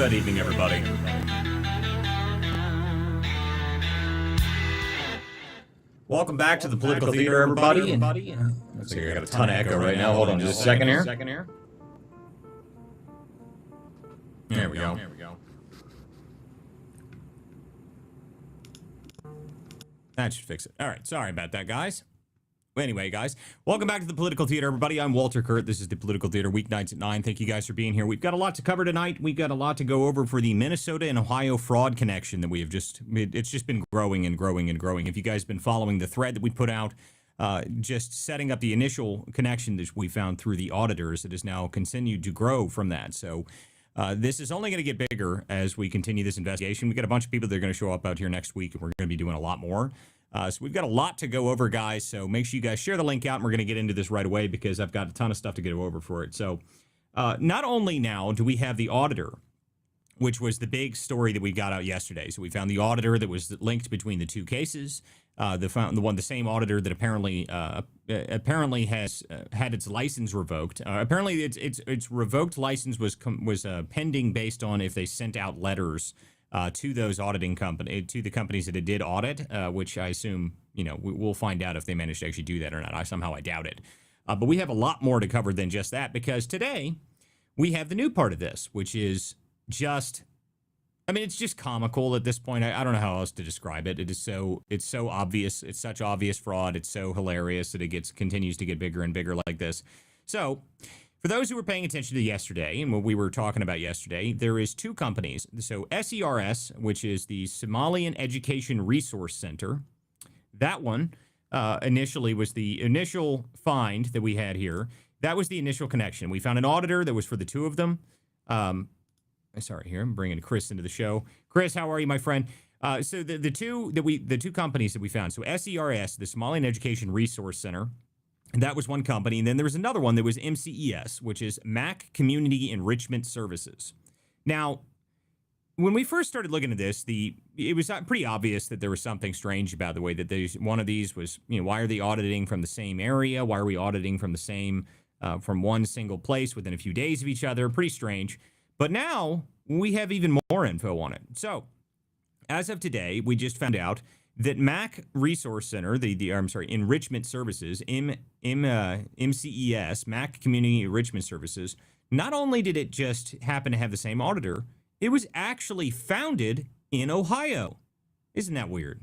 Good evening, everybody. Welcome back to the Political Theater, everybody. Looks like I got a ton of echo right now. Hold on just a second here. There we go. That should fix it. All right, sorry about that, guys. Anyway, guys, welcome back to the Political Theater, everybody. I'm Walter Kurt. This is the Political Theater, weeknights at 9. Thank you guys for being here. We've got a lot to cover tonight. We've got a lot to go over for the Minnesota and Ohio fraud connection that we have it's just been growing and growing and growing. If you guys have been following the thread that we put out, just setting up the initial connection that we found through the auditors, it has now continued to grow from that. So this is only going to get bigger as we continue this investigation. We've got a bunch of people that are going to show up out here next week, and we're going to be doing a lot more. So we've got a lot to go over, guys, so make sure you guys share the link out, and we're going to get into this right away because I've got a ton of stuff to get over for it. So not only now do we have the auditor, which was the big story that we got out yesterday. So we found the auditor that was linked between the two cases, the same auditor that apparently has had its license revoked. Apparently its revoked license was pending based on if they sent out letters to those auditing to the companies that it did audit, which I assume, we'll find out if they managed to actually do that or not. I doubt it. But we have a lot more to cover than just that, because today we have the new part of this, which is just, it's just comical at this point. I don't know how else to describe it. It's so obvious. It's such obvious fraud. It's so hilarious that it continues to get bigger and bigger like this. So for those who were paying attention to yesterday and what we were talking about yesterday, there is two companies. So SERS, which is the Somalian Education Resource Center, that one initially was the initial find that we had here. That was the initial connection. We found an auditor that was for the two of them. Sorry, here I'm bringing Chris into the show. Chris, how are you, my friend? So the two companies that we found. So SERS, the Somalian Education Resource Center. And that was one company. And then there was another one that was MCES, which is Mac Community Enrichment Services. Now, when we first started looking at this, it was pretty obvious that there was something strange about the way that one of these was, why are they auditing from the same area? Why are we auditing from the same, from one single place within a few days of each other? Pretty strange. But now we have even more info on it. So as of today, we just found out that Mac Resource Center, Enrichment Services, MCES, Mac Community Enrichment Services, not only did it just happen to have the same auditor, it was actually founded in Ohio. Isn't that weird?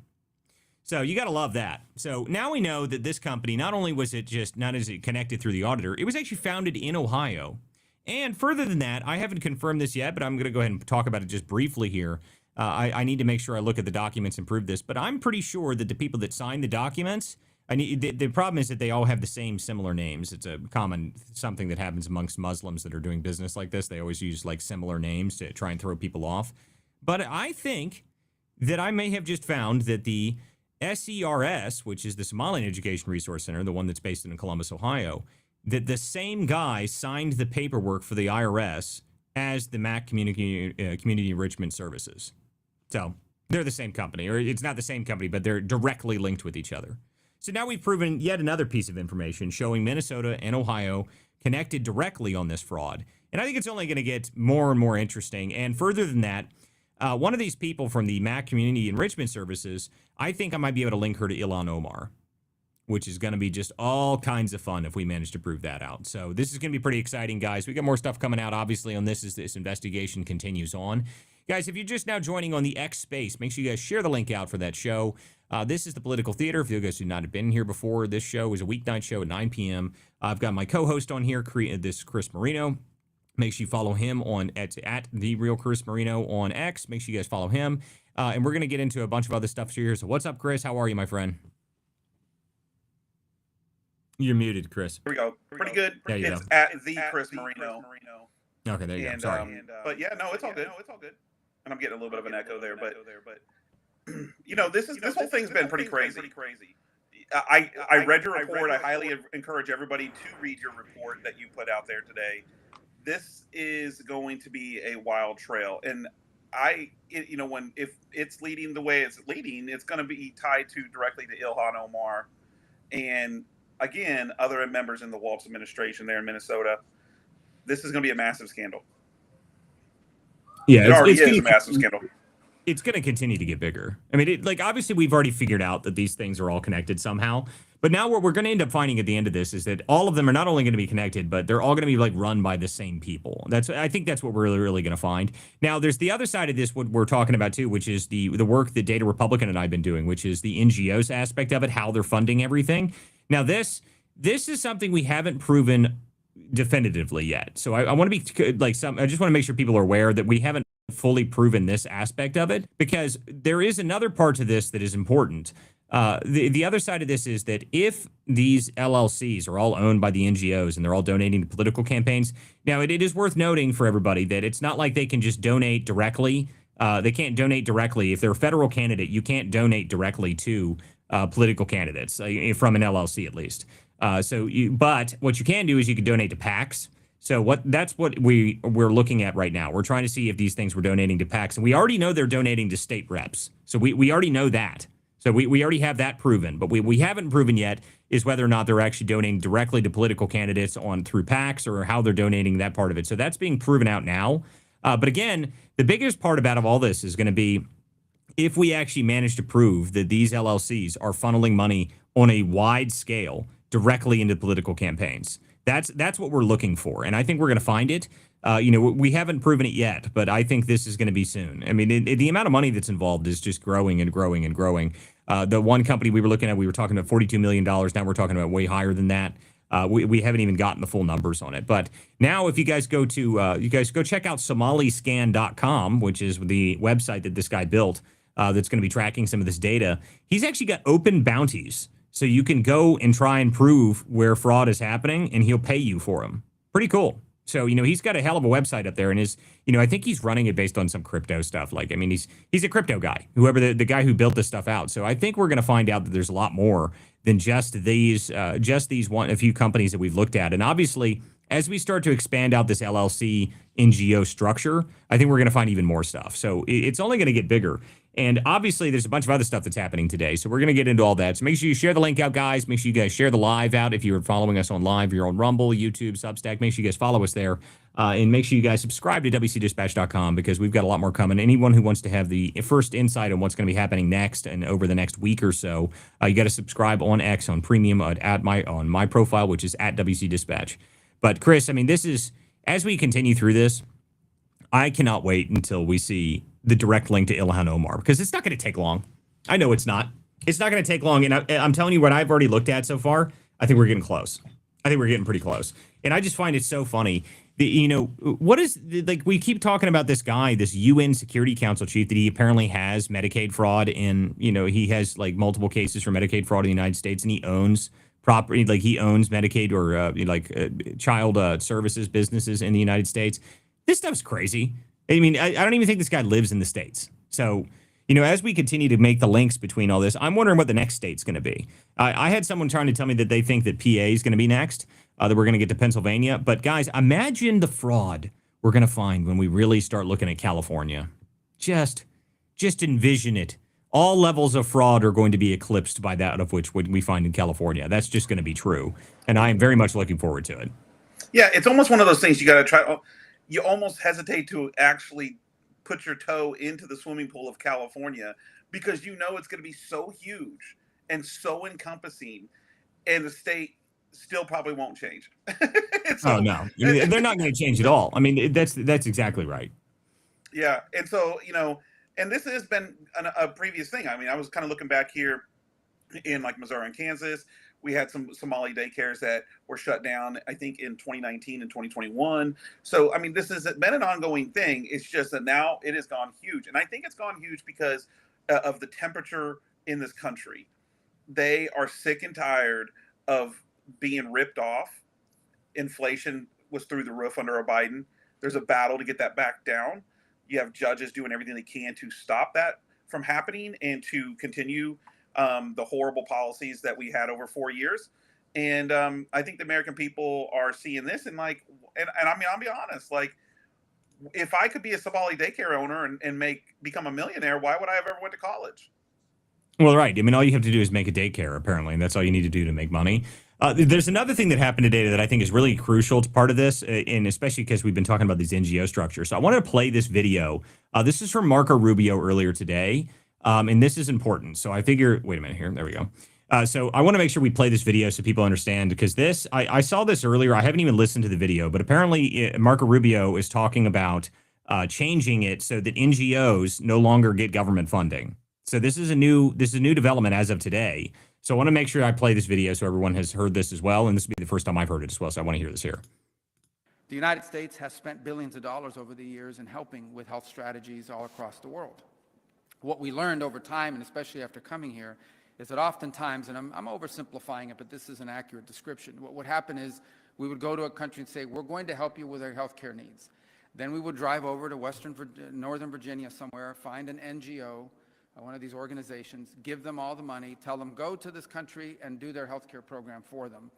So you got to love that. So now we know that this company, not only was it connected through the auditor, it was actually founded in Ohio. And further than that, I haven't confirmed this yet, but I'm going to go ahead and talk about it just briefly here. I need to make sure I look at the documents and prove this, but I'm pretty sure that the people that signed the documents, the problem is that they all have the same similar names. It's a common something that happens amongst Muslims that are doing business like this. They always use similar names to try and throw people off. But I think that I may have just found that the SERS, which is the Somalian Education Resource Center, the one that's based in Columbus, Ohio, that the same guy signed the paperwork for the IRS as the Mac Community Enrichment Services. So they're the same company, or it's not the same company, but they're directly linked with each other. So now we've proven yet another piece of information showing Minnesota and Ohio connected directly on this fraud. And I think it's only going to get more and more interesting. And further than that, one of these people from the Mac Community Enrichment Services, I think I might be able to link her to Ilhan Omar, which is going to be just all kinds of fun if we manage to prove that out. So this is going to be pretty exciting, guys. We got more stuff coming out, obviously, on this as this investigation continues on. Guys, if you're just now joining on the X space, make sure you guys share the link out for that show. This is the Political Theater. If you guys do not have been here before, this show is a weeknight show at 9 p.m. I've got my co-host on here, this Chris Marino. Make sure you follow him at the Real Chris Marino on X. Make sure you guys follow him. And we're going to get into a bunch of other stuff here. So what's up, Chris? How are you, my friend? You're muted, Chris. Here we go. Pretty good. There you it's go. at the Chris Marino. Okay, there you go. Sorry. But yeah, no, it's all good. And I'm getting a little bit of an echo there, but this whole thing's been pretty crazy. I read your report. I highly encourage everybody to read your report that you put out there today. This is going to be a wild trail, and if it's leading the way it's leading, it's going to be tied directly to Ilhan Omar, and again, other members in the Waltz administration there in Minnesota. This is going to be a massive scandal. Yeah, It already it's is a gonna massive scandal. it's going to continue to get bigger. I mean, like obviously we've already figured out that these things are all connected somehow. But now what we're going to end up finding at the end of this is that all of them are not only going to be connected, but they're all going to be like run by the same people. I think that's what we're really going to find. Now, there's the other side of this, what we're talking about too, which is the work that Data Republican and I've been doing, which is the NGOs aspect of it, how they're funding everything. Now, this is something we haven't proven definitively yet. So I want to be like I just want to make sure people are aware that we haven't fully proven this aspect of it, because there is another part to this that is important. The other side of this is that if these LLCs are all owned by the NGOs and they're all donating to political campaigns, now it is worth noting for everybody that it's not like they can just donate directly. They can't donate directly. If they're a federal candidate, you can't donate directly to political candidates from an LLC at least. But what you can do is you can donate to PACs. So that's what we're looking at right now. We're trying to see if these things were donating to PACs, and we already know they're donating to state reps. So we already know that. So we already have that proven. But we haven't proven yet is whether or not they're actually donating directly to political candidates through PACs, or how they're donating that part of it. So that's being proven out now. But again, the biggest part about all this is going to be if we actually manage to prove that these LLCs are funneling money on a wide scale directly into political campaigns. That's what we're looking for, and I think we're going to find it. We haven't proven it yet, but I think this is going to be soon. I mean, the amount of money that's involved is just growing and growing and growing. The one company we were looking at, we were talking about $42 million. Now we're talking about way higher than that. We haven't even gotten the full numbers on it. But now if you guys go check out Somalyscan.com, which is the website that this guy built that's going to be tracking some of this data. He's actually got open bounties. So you can go and try and prove where fraud is happening, and he'll pay you for them. Pretty cool. So, he's got a hell of a website up there, and I think he's running it based on some crypto stuff. Like, I mean, he's a crypto guy, whoever the guy who built this stuff out. So I think we're going to find out that there's a lot more than just these a few companies that we've looked at. And obviously, as we start to expand out this LLC NGO structure, I think we're going to find even more stuff. So it's only going to get bigger. And obviously, there's a bunch of other stuff that's happening today. So we're going to get into all that. So make sure you share the link out, guys. Make sure you guys share the live out. If you're following us on live, you're on Rumble, YouTube, Substack. Make sure you guys follow us there. And make sure you guys subscribe to WCDispatch.com, because we've got a lot more coming. Anyone who wants to have the first insight on what's going to be happening next and over the next week or so, you got to subscribe on X, on Premium, on my profile, which is at WC Dispatch. But Chris, I mean, as we continue through this, I cannot wait until we see the direct link to Ilhan Omar, because it's not going to take long. I know it's not. It's not going to take long. And I'm telling you what I've already looked at so far, I think we're getting close. I think we're getting pretty close. And I just find it so funny. What is, like, we keep talking about this guy, this UN Security Council chief, that he apparently has Medicaid fraud in, he has like multiple cases for Medicaid fraud in the United States, and he owns property, like he owns Medicaid or child services businesses in the United States. This stuff's crazy. I mean, I don't even think this guy lives in the States. So, as we continue to make the links between all this, I'm wondering what the next state's going to be. I had someone trying to tell me that they think that PA is going to be next, that we're going to get to Pennsylvania. But guys, imagine the fraud we're going to find when we really start looking at California. Just envision it. All levels of fraud are going to be eclipsed by that of which we find in California. That's just going to be true. And I am very much looking forward to it. Yeah, it's almost one of those things you got to try. You almost hesitate to actually put your toe into the swimming pool of California, because it's going to be so huge and so encompassing, and the state still probably won't change. Oh, no. I mean, they're not going to change at all. I mean, that's exactly right. Yeah. And so, and this has been a previous thing. I mean, I was kind of looking back here in like Missouri and Kansas. We had some Somali daycares that were shut down, I think, in 2019 and 2021. So, I mean, this has been an ongoing thing. It's just that now it has gone huge. And I think it's gone huge because of the temperature in this country. They are sick and tired of being ripped off. Inflation was through the roof under a Biden. There's a battle to get that back down. You have judges doing everything they can to stop that from happening and to continue the horrible policies that we had over 4 years. And I think the American people are seeing this and I mean, I'll be honest, like, if I could be a Somali daycare owner and become a millionaire, why would I have ever went to college? Well, right. I mean, all you have to do is make a daycare, apparently, and that's all you need to do to make money. There's another thing that happened today that I think is really crucial to part of this, and especially because we've been talking about these NGO structures. So I want to play this video. This is from Marco Rubio earlier today, and this is important. So I figure, wait a minute here. There we go. So I want to make sure we play this video so people understand, because this, I saw this earlier. I haven't even listened to the video, but apparently Marco Rubio is talking about changing it so that NGOs no longer get government funding. So this is a new development as of today. So I want to make sure I play this video so everyone has heard this as well, and this will be the first time I've heard it as well, so I want to hear this here. The United States has spent billions of dollars over the years in helping with health strategies all across the world. What we learned over time, and especially after coming here, is that oftentimes, and I'm oversimplifying it, but this is an accurate description, what would happen is we would go to a country and say, we're going to help you with your health care needs. Then we would drive over to Northern Virginia somewhere, find an NGO, one of these organizations, give them all the money, tell them go to this country and do their healthcare program for them.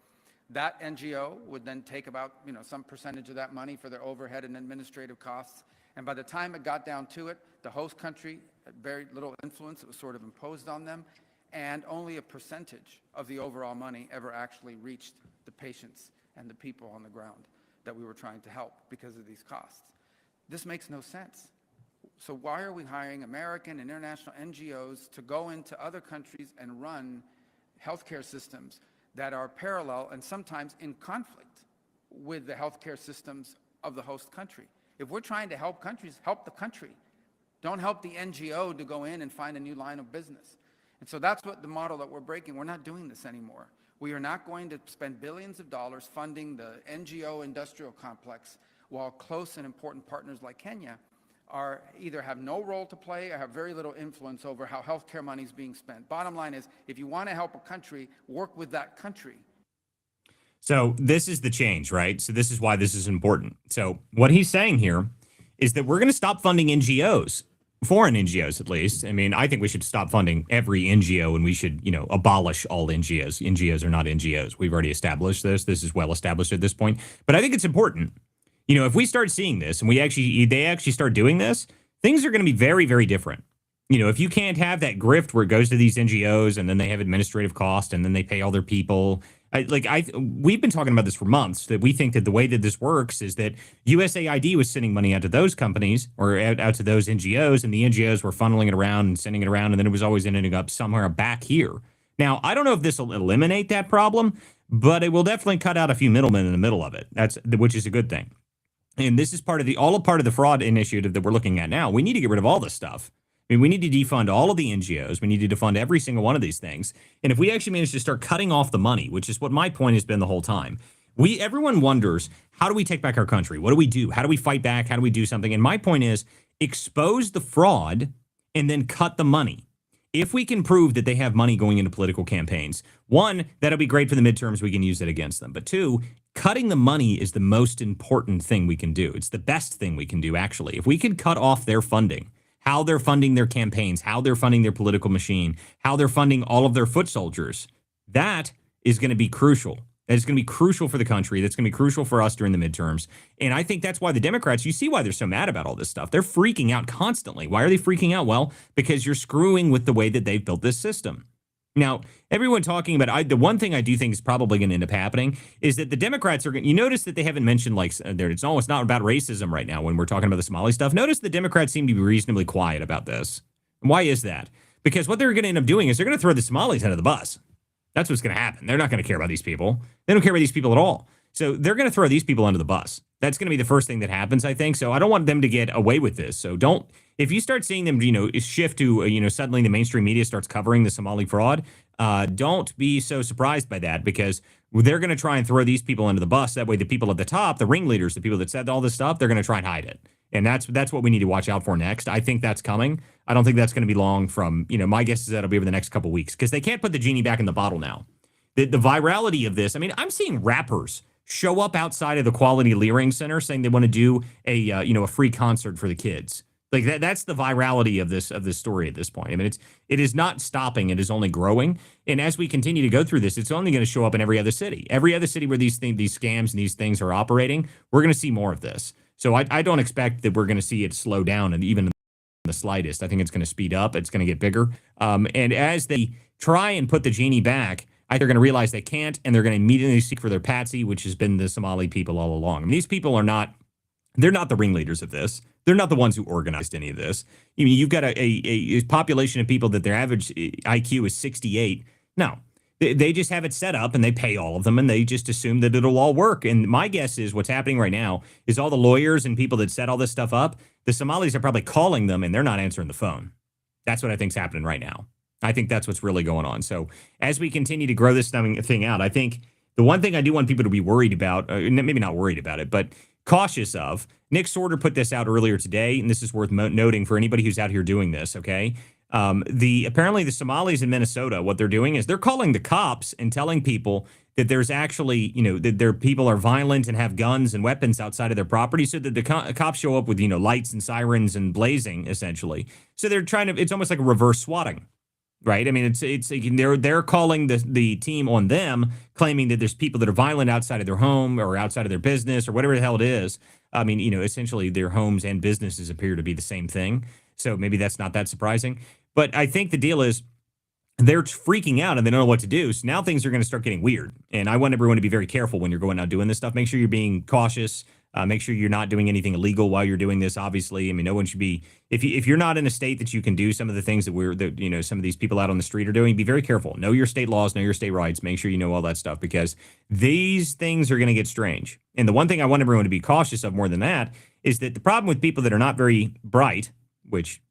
That NGO would then take about some percentage of that money for their overhead and administrative costs. And by the time it got down to it, the host country had very little influence. It was sort of imposed on them. And only a percentage of the overall money ever actually reached the patients and the people on the ground that we were trying to help because of these costs. This makes no sense. So why are we hiring American and international NGOs to go into other countries and run healthcare systems that are parallel and sometimes in conflict with the healthcare systems of the host country? If we're trying to help countries, help the country. Don't help the NGO to go in and find a new line of business. And so that's what the model that we're breaking. We're not doing this anymore. We are not going to spend billions of dollars funding the NGO industrial complex while close and important partners like Kenya are either have no role to play or have very little influence over how healthcare money is being spent. Bottom line is, if you want to help a country, work with that country. So this is the change, right? So this is why this is important. So what he's saying here is that we're going to stop funding NGOs, foreign NGOs at least. I mean, I think we should stop funding every NGO, and we should, abolish all NGOs. NGOs are not NGOs. We've already established this. This is well established at this point. But I think it's important. If we start seeing this and they actually start doing this, things are going to be very, very different. If you can't have that grift where it goes to these NGOs and then they have administrative cost and then they pay all their people. We've been talking about this for months, that we think that the way that this works is that USAID was sending money out to those companies or out to those NGOs, and the NGOs were funneling it around and sending it around, and then it was always ending up somewhere back here. Now, I don't know if this will eliminate that problem, but it will definitely cut out a few middlemen in the middle of it. Which is a good thing. And this is part of the fraud initiative that we're looking at now. We need to get rid of all this stuff. I mean, we need to defund all of the NGOs. We need to defund every single one of these things. And if we actually manage to start cutting off the money, which is what my point has been the whole time, everyone wonders, how do we take back our country? What do we do? How do we fight back? How do we do something? And my point is, expose the fraud and then cut the money. If we can prove that they have money going into political campaigns, one, that'll be great for the midterms. We can use it against them. But two, cutting the money is the most important thing we can do. It's the best thing we can do, actually. If we can cut off their funding, how they're funding their campaigns, how they're funding their political machine, how they're funding all of their foot soldiers, that is going to be crucial. That is going to be crucial for the country. That's going to be crucial for us during the midterms. And I think that's why the Democrats, you see why they're so mad about all this stuff. They're freaking out constantly. Why are they freaking out? Well, because you're screwing with the way that they've built this system. Now, everyone talking about, the one thing I do think is probably going to end up happening is that the Democrats are going to, you notice that they haven't mentioned, it's not about racism right now when we're talking about the Somali stuff. Notice the Democrats seem to be reasonably quiet about this. Why is that? Because what they're going to end up doing is they're going to throw the Somalis under the bus. That's what's going to happen. They're not going to care about these people. They don't care about these people at all. So they're going to throw these people under the bus. That's going to be the first thing that happens, I think. So I don't want them to get away with this. So if you start seeing them, shift to, suddenly the mainstream media starts covering the Somali fraud, don't be so surprised by that, because they're going to try and throw these people under the bus. That way, the people at the top, the ringleaders, the people that said all this stuff, they're going to try and hide it. And that's what we need to watch out for next. I think that's coming. I don't think that's going to be long from, my guess is that'll be over the next couple of weeks, because they can't put the genie back in the bottle now. The virality of this, I mean, I'm seeing rappers show up outside of the Quality Leering Center saying they want to do a free concert for the kids. Like that's the virality of this story at this point. I mean, it is not stopping. It is only growing. And as we continue to go through this, it's only going to show up in every other city. Every other city where these scams and these things are operating, we're going to see more of this. So I don't expect that we're going to see it slow down, and even in the slightest. I think it's going to speed up. It's going to get bigger. And as they try and put the genie back, I think they're going to realize they can't, and they're going to immediately seek for their patsy, which has been the Somali people all along. I mean, these people are not, they're not the ringleaders of this. They're not the ones who organized any of this. I mean, you've got a population of people that their average IQ is 68. No, they just have it set up and they pay all of them and they just assume that it'll all work. And my guess is what's happening right now is all the lawyers and people that set all this stuff up, the Somalis are probably calling them and they're not answering the phone. That's what I think's happening right now. I think that's what's really going on. So as we continue to grow this thing out, I think the one thing I do want people to be worried about, maybe not worried about it, but cautious of. Nick Sorter put this out earlier today, and this is worth noting for anybody who's out here doing this, okay? Apparently the Somalis in Minnesota, what they're doing is they're calling the cops and telling people that there's actually, that their people are violent and have guns and weapons outside of their property, so that the cops show up with, lights and sirens and blazing, essentially. So they're trying to, it's almost like a reverse swatting. Right. I mean, they're calling the team on them, claiming that there's people that are violent outside of their home or outside of their business or whatever the hell it is. I mean, essentially their homes and businesses appear to be the same thing. So maybe that's not that surprising. But I think the deal is they're freaking out and they don't know what to do. So now things are going to start getting weird. And I want everyone to be very careful when you're going out doing this stuff. Make sure you're being cautious. Make sure you're not doing anything illegal while you're doing this. Obviously, I mean, no one should be. If you're not in a state that you can do some of the things that some of these people out on the street are doing, be very careful. Know your state laws, know your state rights. Make sure you know all that stuff because these things are going to get strange. And the one thing I want everyone to be cautious of more than that is that the problem with people that are not very bright, which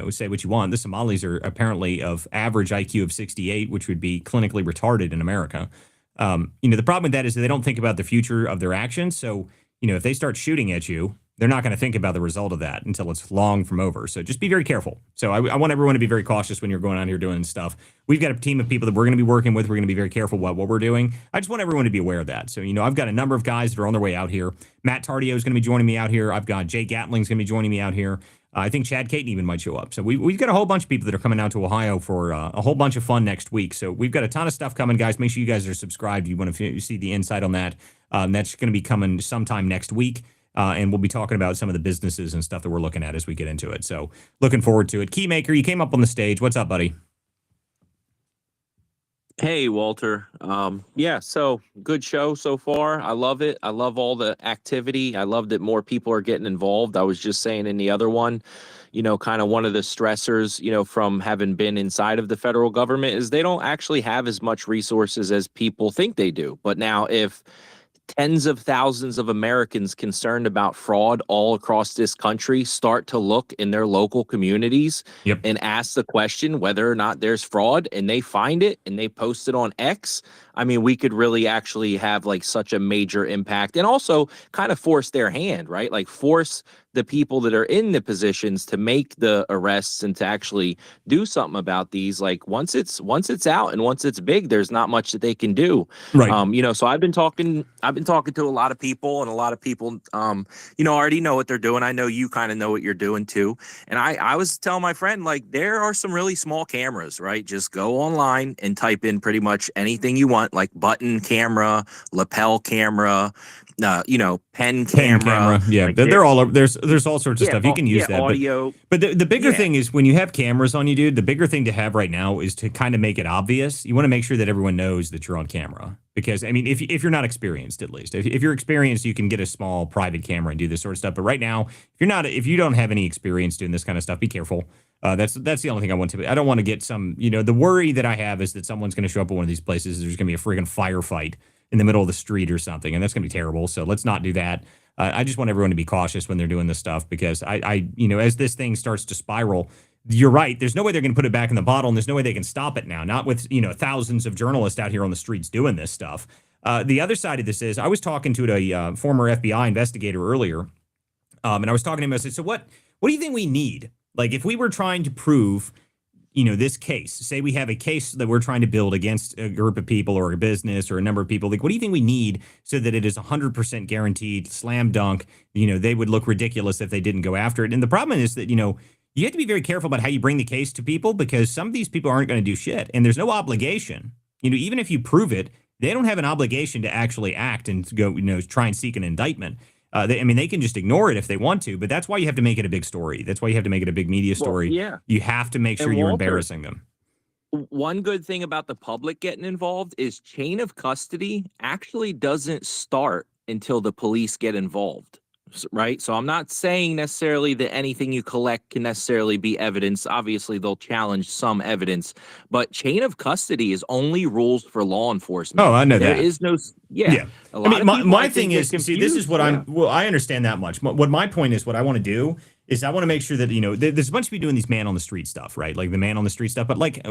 say what you want, the Somalis are apparently of average IQ of 68, which would be clinically retarded in America. The problem with that is that they don't think about the future of their actions. So if they start shooting at you, they're not going to think about the result of that until it's long from over. So just be very careful. So I want everyone to be very cautious when you're going out here doing stuff. We've got a team of people that we're going to be working with. We're going to be very careful about what we're doing. I just want everyone to be aware of that. So, I've got a number of guys that are on their way out here. Matt Tardio is going to be joining me out here. I've got Jay Gatling's going to be joining me out here. I think Chad Caton even might show up. So we've got a whole bunch of people that are coming out to Ohio for a whole bunch of fun next week. So we've got a ton of stuff coming, guys. Make sure you guys are subscribed. You want to see the insight on that. That's going to be coming sometime next week. And we'll be talking about some of the businesses and stuff that we're looking at as we get into it. So looking forward to it. Keymaker, you came up on the stage. What's up, buddy? Hey, Walter. So good show so far. I love it. I love all the activity. I love that more people are getting involved. I was just saying in the other one, kind of one of the stressors, from having been inside of the federal government is they don't actually have as much resources as people think they do. But now if tens of thousands of Americans concerned about fraud all across this country start to look in their local communities and ask the question whether or not there's fraud, and they find it and they post it on X, I mean, we could really actually have like such a major impact and also kind of force their hand, right? Like force the people that are in the positions to make the arrests and to actually do something about these. Like once it's out and once it's big, there's not much that they can do. Right. So I've been talking to a lot of people, and a lot of people, already know what they're doing. I know you kind of know what you're doing too. And I was telling my friend, like, there are some really small cameras, right? Just go online and type in pretty much anything you want, like button camera, lapel camera, pen camera. Yeah, like they're all over. There's all sorts of stuff you can use that. Audio. But the bigger thing is when you have cameras on you, dude. The bigger thing to have right now is to kind of make it obvious. You want to make sure that everyone knows that you're on camera. Because I mean, if you're not experienced, at least if you're experienced, you can get a small private camera and do this sort of stuff. But right now, if you don't have any experience doing this kind of stuff, be careful. That's the only thing I want to. I don't want to get some. The worry that I have is that someone's going to show up at one of these places. There's going to be a friggin' firefight in the middle of the street or something, and that's going to be terrible. So let's not do that. I just want everyone to be cautious when they're doing this stuff because as this thing starts to spiral, you're right. There's no way they're going to put it back in the bottle, and there's no way they can stop it now. Not with thousands of journalists out here on the streets doing this stuff. The other side of this is I was talking to a former FBI investigator earlier, and I was talking to him. I said, "So what do you think we need? Like, if we were trying to prove." This case, say we have a case that we're trying to build against a group of people or a business or a number of people. Like, what do you think we need so that it is 100% guaranteed, slam dunk? They would look ridiculous if they didn't go after it. And the problem is that, you have to be very careful about how you bring the case to people because some of these people aren't going to do shit. And there's no obligation. Even if you prove it, they don't have an obligation to actually act and go, try and seek an indictment. They can just ignore it if they want to, but that's why you have to make it a big story. That's why you have to make it a big media story. Well, yeah. You have to make sure you're embarrassing them. one good thing about the public getting involved is chain of custody actually doesn't start until the police get involved. Right. So I'm not saying necessarily that anything you collect can necessarily be evidence. Obviously, they'll challenge some evidence, but chain of custody is only rules for law enforcement. Oh, I know There that. is no, Yeah. A I lot mean, of people, my I thing think, is, get see, this is confused. what Yeah. well, I understand that much. What my point is, what I want to do is I want to make sure that, there's a bunch of people doing these man on the street stuff, right? Like the man on the street stuff, but like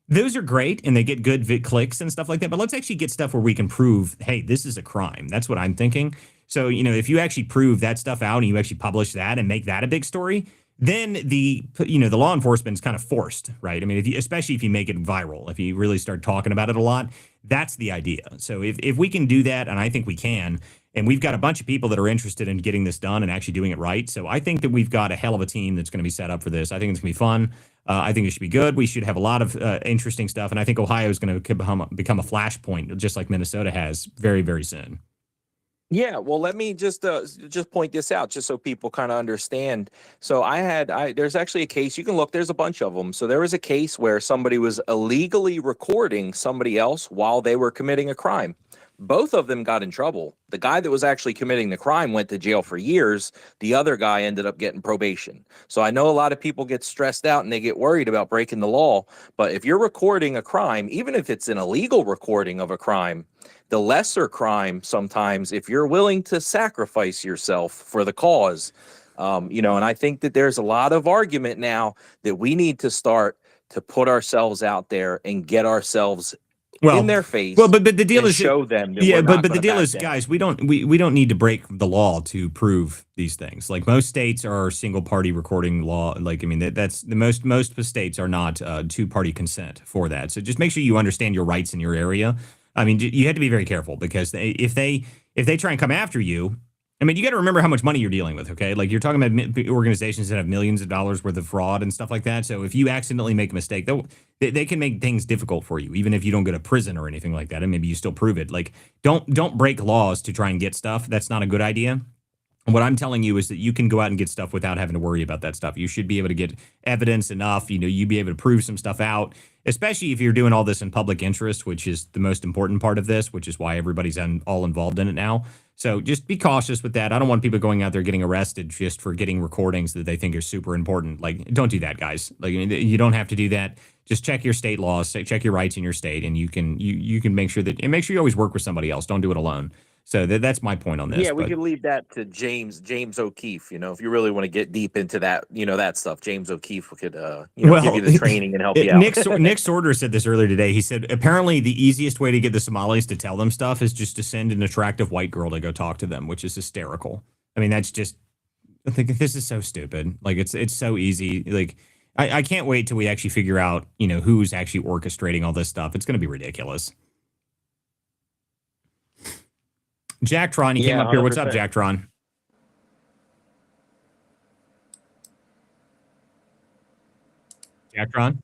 those are great and they get good clicks and stuff like that. But let's actually get stuff where we can prove, hey, this is a crime. That's what I'm thinking. So, if you actually prove that stuff out and you actually publish that and make that a big story, then the law enforcement is kind of forced, right? I mean, especially if you make it viral, if you really start talking about it a lot, that's the idea. So if we can do that, and I think we can, and we've got a bunch of people that are interested in getting this done and actually doing it right. So I think that we've got a hell of a team that's going to be set up for this. I think it's going to be fun. I think it should be good. We should have a lot of interesting stuff. And I think Ohio is going to become a flashpoint, just like Minnesota has very, very soon. Yeah, well, let me just point this out, just so people kind of understand. So there's actually a case you can look. There's a bunch of them. So there was a case where somebody was illegally recording somebody else while they were committing a crime. Both of them got in trouble. The guy that was actually committing the crime went to jail for years. The other guy ended up getting probation. So I know a lot of people get stressed out and they get worried about breaking the law. But if you're recording a crime, even if it's an illegal recording of a crime, the lesser crime sometimes, if you're willing to sacrifice yourself for the cause, and I think that there's a lot of argument now that we need to start to put ourselves out there and get ourselves in their face. Well, but the deal is show them. That yeah, we're but not the deal back is, down. guys, we don't need to break the law to prove these things. Like most states are single party recording law. Like I mean, that's the most states are not two party consent for that. So just make sure you understand your rights in your area. I mean, you have to be very careful because if they try and come after you, I mean, you got to remember how much money you're dealing with, okay? Like you're talking about organizations that have millions of dollars worth of fraud and stuff like that. So if you accidentally make a mistake, they can make things difficult for you, even if you don't go to prison or anything like that. And maybe you still prove it. Like don't break laws to try and get stuff. That's not a good idea. And what I'm telling you is that you can go out and get stuff without having to worry about that stuff. You should be able to get evidence enough. You'd be able to prove some stuff out, especially if you're doing all this in public interest, which is the most important part of this, which is why everybody's all involved in it now. So just be cautious with that. I don't want people going out there getting arrested just for getting recordings that they think are super important. Like, don't do that, guys. Like, you don't have to do that. Just check your state laws, check your rights in your state, and you can make sure you always work with somebody else. Don't do it alone. So that's my point on this. Yeah, we could leave that to James O'Keefe. If you really want to get deep into that, that stuff, James O'Keefe could, give you the training and help you out. Nick Sorter said this earlier today. He said apparently the easiest way to get the Somalis to tell them stuff is just to send an attractive white girl to go talk to them, which is hysterical. I mean, that's just, I think this is so stupid. Like it's so easy. Like I can't wait till we actually figure out, who's actually orchestrating all this stuff. It's going to be ridiculous. Jacktron, he came up here. What's up, Jacktron? Jacktron?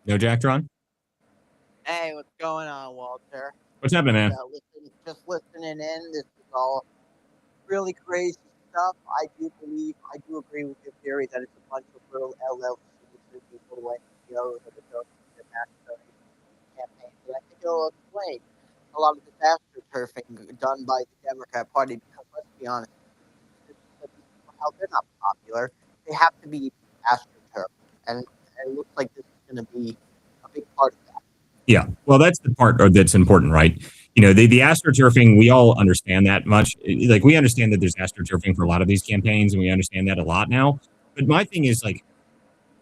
No Jacktron? Hey, what's going on, Walter? What's happening, man? Just listening in. This is all really crazy stuff. I do agree with your theory that it's a bunch of little LLCs and people like CEOs that are going to the national campaigns. And I think it'll explain a lot of disaster turfing done by the Democrat Party because, let's be honest, how they're not popular. They have to be astroturf. And it looks like this is going to be a big part of that. Yeah, well, that's the part that's important, right? The astroturfing, we all understand that much. Like, we understand that there's astroturfing for a lot of these campaigns, and we understand that a lot now. But my thing is, like,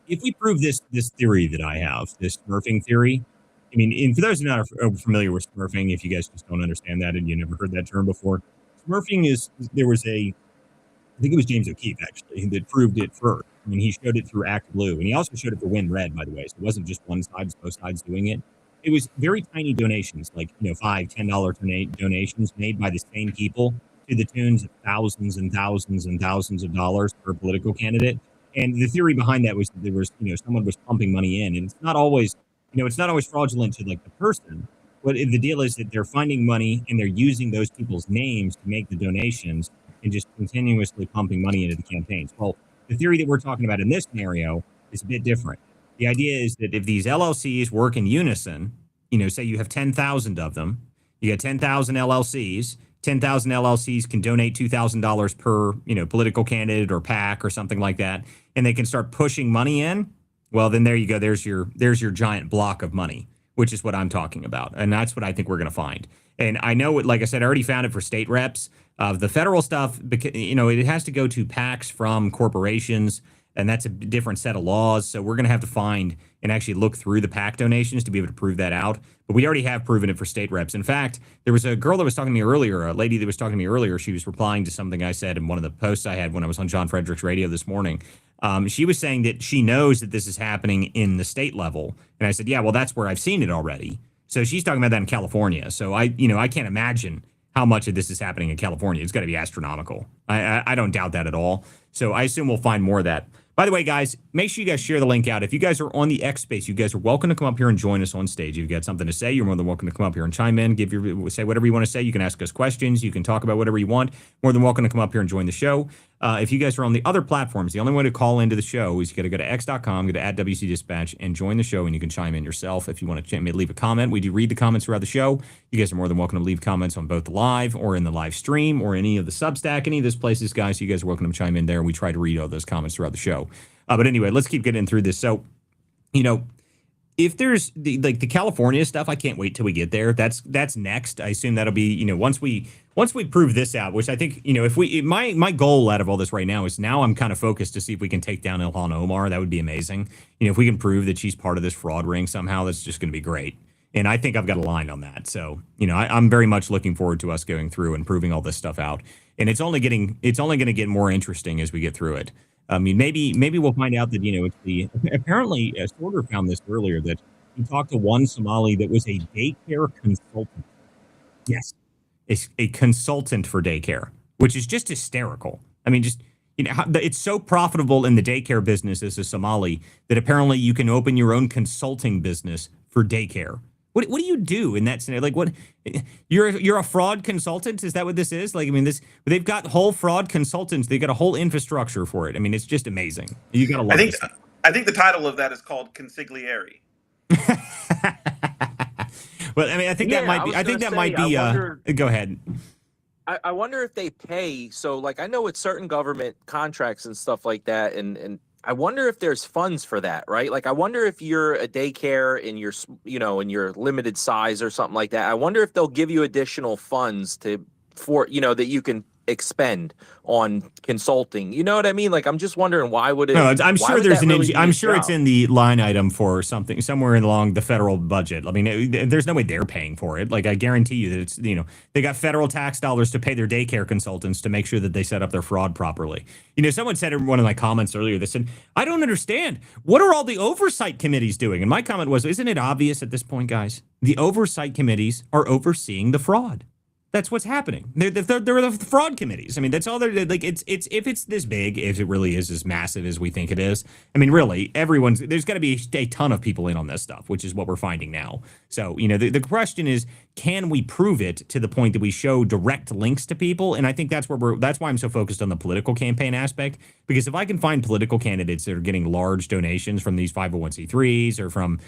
if we prove this theory that I have, this smurfing theory, I mean, and for those who are not familiar with smurfing, if you guys just don't understand that and you never heard that term before, smurfing is, I think it was James O'Keefe, actually, that proved it first. I mean, he showed it through Act Blue, and he also showed it for Win Red, by the way. So it wasn't just one side, it's both sides doing it. It was very tiny donations, like, $5, $10 donations made by the same people to the tunes of thousands and thousands and thousands of dollars per political candidate. And the theory behind that was that there was, someone was pumping money in, and it's not always fraudulent to like the person. But the deal is that they're finding money and they're using those people's names to make the donations and just continuously pumping money into the campaigns. Well, the theory that we're talking about in this scenario is a bit different. The idea is that if these LLCs work in unison, say you have 10,000 of them, you got 10,000 LLCs. 10,000 LLCs can donate $2,000 per, political candidate or PAC or something like that, and they can start pushing money in. Well, then there you go. There's your giant block of money, which is what I'm talking about, and that's what I think we're going to find. And I know, like I said, I already found it for state reps. The federal stuff, it has to go to PACs from corporations, and that's a different set of laws. So we're going to have to find and actually look through the PAC donations to be able to prove that out. But we already have proven it for state reps. In fact, there was a girl that was talking to me earlier, a lady that was talking to me earlier. She was replying to something I said in one of the posts I had when I was on John Frederick's radio this morning. She was saying that she knows that this is happening in the state level. And I said, yeah, well, that's where I've seen it already. So she's talking about that in California. So I can't imagine how much of this is happening in California. It's got to be astronomical. I don't doubt that at all. So I assume we'll find more of that. By the way, guys, make sure you guys share the link out. If you guys are on the X Space, you guys are welcome to come up here and join us on stage. If you've got something to say, you're more than welcome to come up here and chime in, say whatever you want to say. You can ask us questions. You can talk about whatever you want. More than welcome to come up here and join the show. If you guys are on the other platforms, the only way to call into the show is you got to go to x.com, go to @WC Dispatch, and join the show, and you can chime in yourself. If you want to leave a comment, we do read the comments throughout the show. You guys are more than welcome to leave comments on both the live or in the live stream or any of the Substack, any of those places, guys. You guys are welcome to chime in there. We try to read all those comments throughout the show. But anyway, let's keep getting through this. So, if there's the California stuff, I can't wait till we get there. That's next. I assume that'll be, once we prove this out, which I think, if my goal out of all this right now is now I'm kind of focused to see if we can take down Ilhan Omar. That would be amazing. If we can prove that she's part of this fraud ring somehow, that's just going to be great. And I think I've got a line on that. So, I'm very much looking forward to us going through and proving all this stuff out. And it's only going to get more interesting as we get through it. I mean, maybe we'll find out that, it's apparently Sorter found this earlier, that he talked to one Somali that was a daycare consultant. Yes, it's a consultant for daycare, which is just hysterical. I mean, just, it's so profitable in the daycare business as a Somali that apparently you can open your own consulting business for daycare. What do you do in that scenario? Like, what, you're a fraud consultant? Is that what this is? Like, I mean, they've got whole fraud consultants. They got a whole infrastructure for it. I mean, it's just amazing. You got to love this. I think the title of that is called consigliere. Well, I mean, I think that might be. I think that might be. Go ahead. I wonder if they pay. So, like, I know it's certain government contracts and stuff like that, and I wonder if there's funds for that, right? Like, I wonder if you're a daycare in your, in your limited size or something like that. I wonder if they'll give you additional funds that you can expend on consulting. You know what I mean? Like, I'm just wondering, why would it? No, I'm sure there's I'm sure it's in the line item for something somewhere along the federal budget. I mean, there's no way they're paying for it. Like, I guarantee you that it's, they got federal tax dollars to pay their daycare consultants to make sure that they set up their fraud properly. Someone said in one of my comments earlier, they said, I don't understand. What are all the oversight committees doing? And my comment was, isn't it obvious at this point, guys? The oversight committees are overseeing the fraud. That's what's happening. They're the fraud committees. I mean, that's all they're like. It's if it's this big, if it really is as massive as we think it is. I mean, really, there's got to be a ton of people in on this stuff, which is what we're finding now. So, the question is, can we prove it to the point that we show direct links to people? And I think that's why I'm so focused on the political campaign aspect, because if I can find political candidates that are getting large donations from these 501c3s or from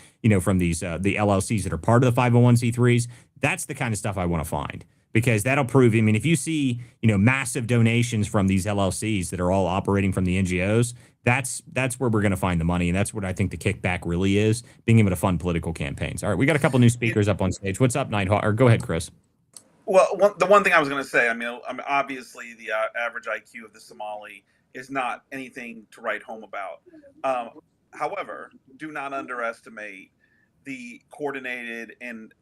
these the LLCs that are part of the 501c3s, that's the kind of stuff I want to find. Because that'll prove, I mean, if you see, massive donations from these LLCs that are all operating from the NGOs, that's where we're going to find the money. And that's what I think the kickback really is, being able to fund political campaigns. All right, we got a couple new speakers up on stage. What's up, Nighthawk? Or go ahead, Chris. Well, the one thing I was going to say, I mean, obviously the average IQ of the Somali is not anything to write home about. However, do not underestimate the coordinated and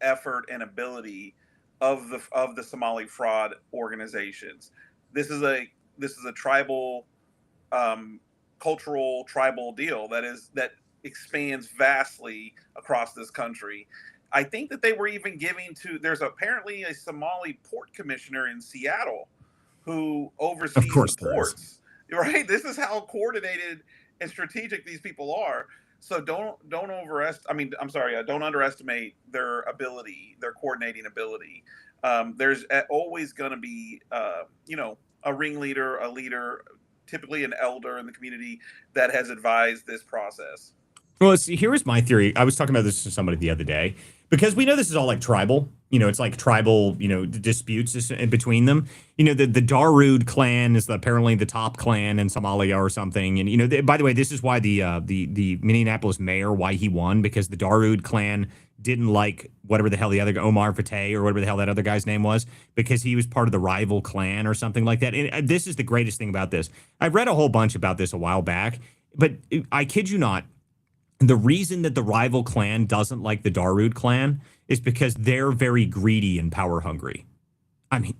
effort and ability of the Somali fraud organizations. This is a tribal, cultural tribal deal that expands vastly across this country. I think that they were even there's apparently a Somali port commissioner in Seattle who oversees the ports. Right? This is how coordinated and strategic these people are. So don't underestimate their ability, their coordinating ability. There's always going to be, a ringleader, a leader, typically an elder in the community that has advised this process. Well, see, here was my theory. I was talking about this to somebody the other day because we know this is all like tribal. It's like tribal, disputes in between them. The Darude clan is apparently the top clan in Somalia or something. And by the way, this is why the Minneapolis mayor, why he won, because the Darude clan didn't like whatever the hell the other Omar Fateh or whatever the hell that other guy's name was, because he was part of the rival clan or something like that. And this is the greatest thing about this. I read a whole bunch about this a while back, but I kid you not. The reason that the rival clan doesn't like the Darude clan is because they're very greedy and power hungry. I mean,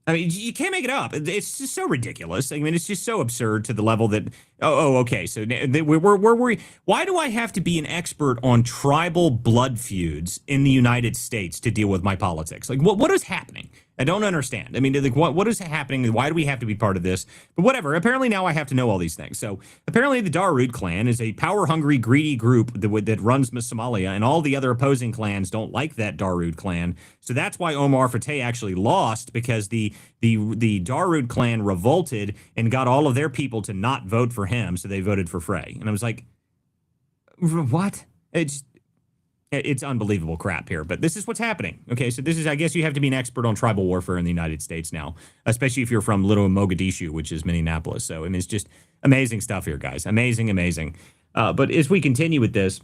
you can't make it up. It's just so ridiculous. I mean, it's just so absurd to the level that, okay. So we're why do I have to be an expert on tribal blood feuds in the United States to deal with my politics? Like, what is happening? I don't understand. I mean, like, what is happening? Why do we have to be part of this? But whatever. Apparently now I have to know all these things. So apparently the Darude clan is a power-hungry, greedy group that runs Somalia, and all the other opposing clans don't like that Darude clan. So that's why Omar Fateh actually lost, because the Darude clan revolted and got all of their people to not vote for him, so they voted for Frey. And I was like, what? It's unbelievable crap here, but this is what's happening. Okay, so this is, I guess you have to be an expert on tribal warfare in the United States now, especially if you're from little Mogadishu, which is Minneapolis. So, I mean, it's just amazing stuff here, guys. Amazing, amazing. But as we continue with this,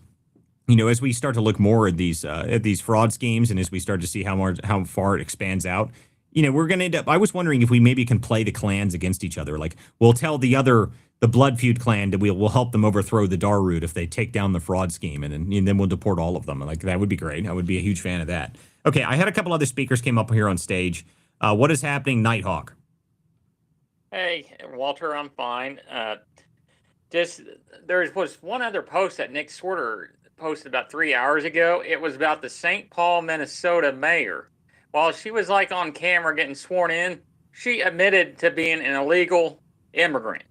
as we start to look more at these fraud schemes, and as we start to see how far it expands out, we're going to end up, I was wondering if we maybe can play the clans against each other. Like, we'll tell the Blood Feud clan that we'll help them overthrow the Darude if they take down the fraud scheme, and then we'll deport all of them. Like, that would be great. I would be a huge fan of that. Okay, I had a couple other speakers came up here on stage. What is happening, Nighthawk? Hey, Walter, I'm fine. There was one other post that Nick Swarter posted about 3 hours ago. It was about the St. Paul, Minnesota mayor. While she was like on camera getting sworn in, she admitted to being an illegal immigrant.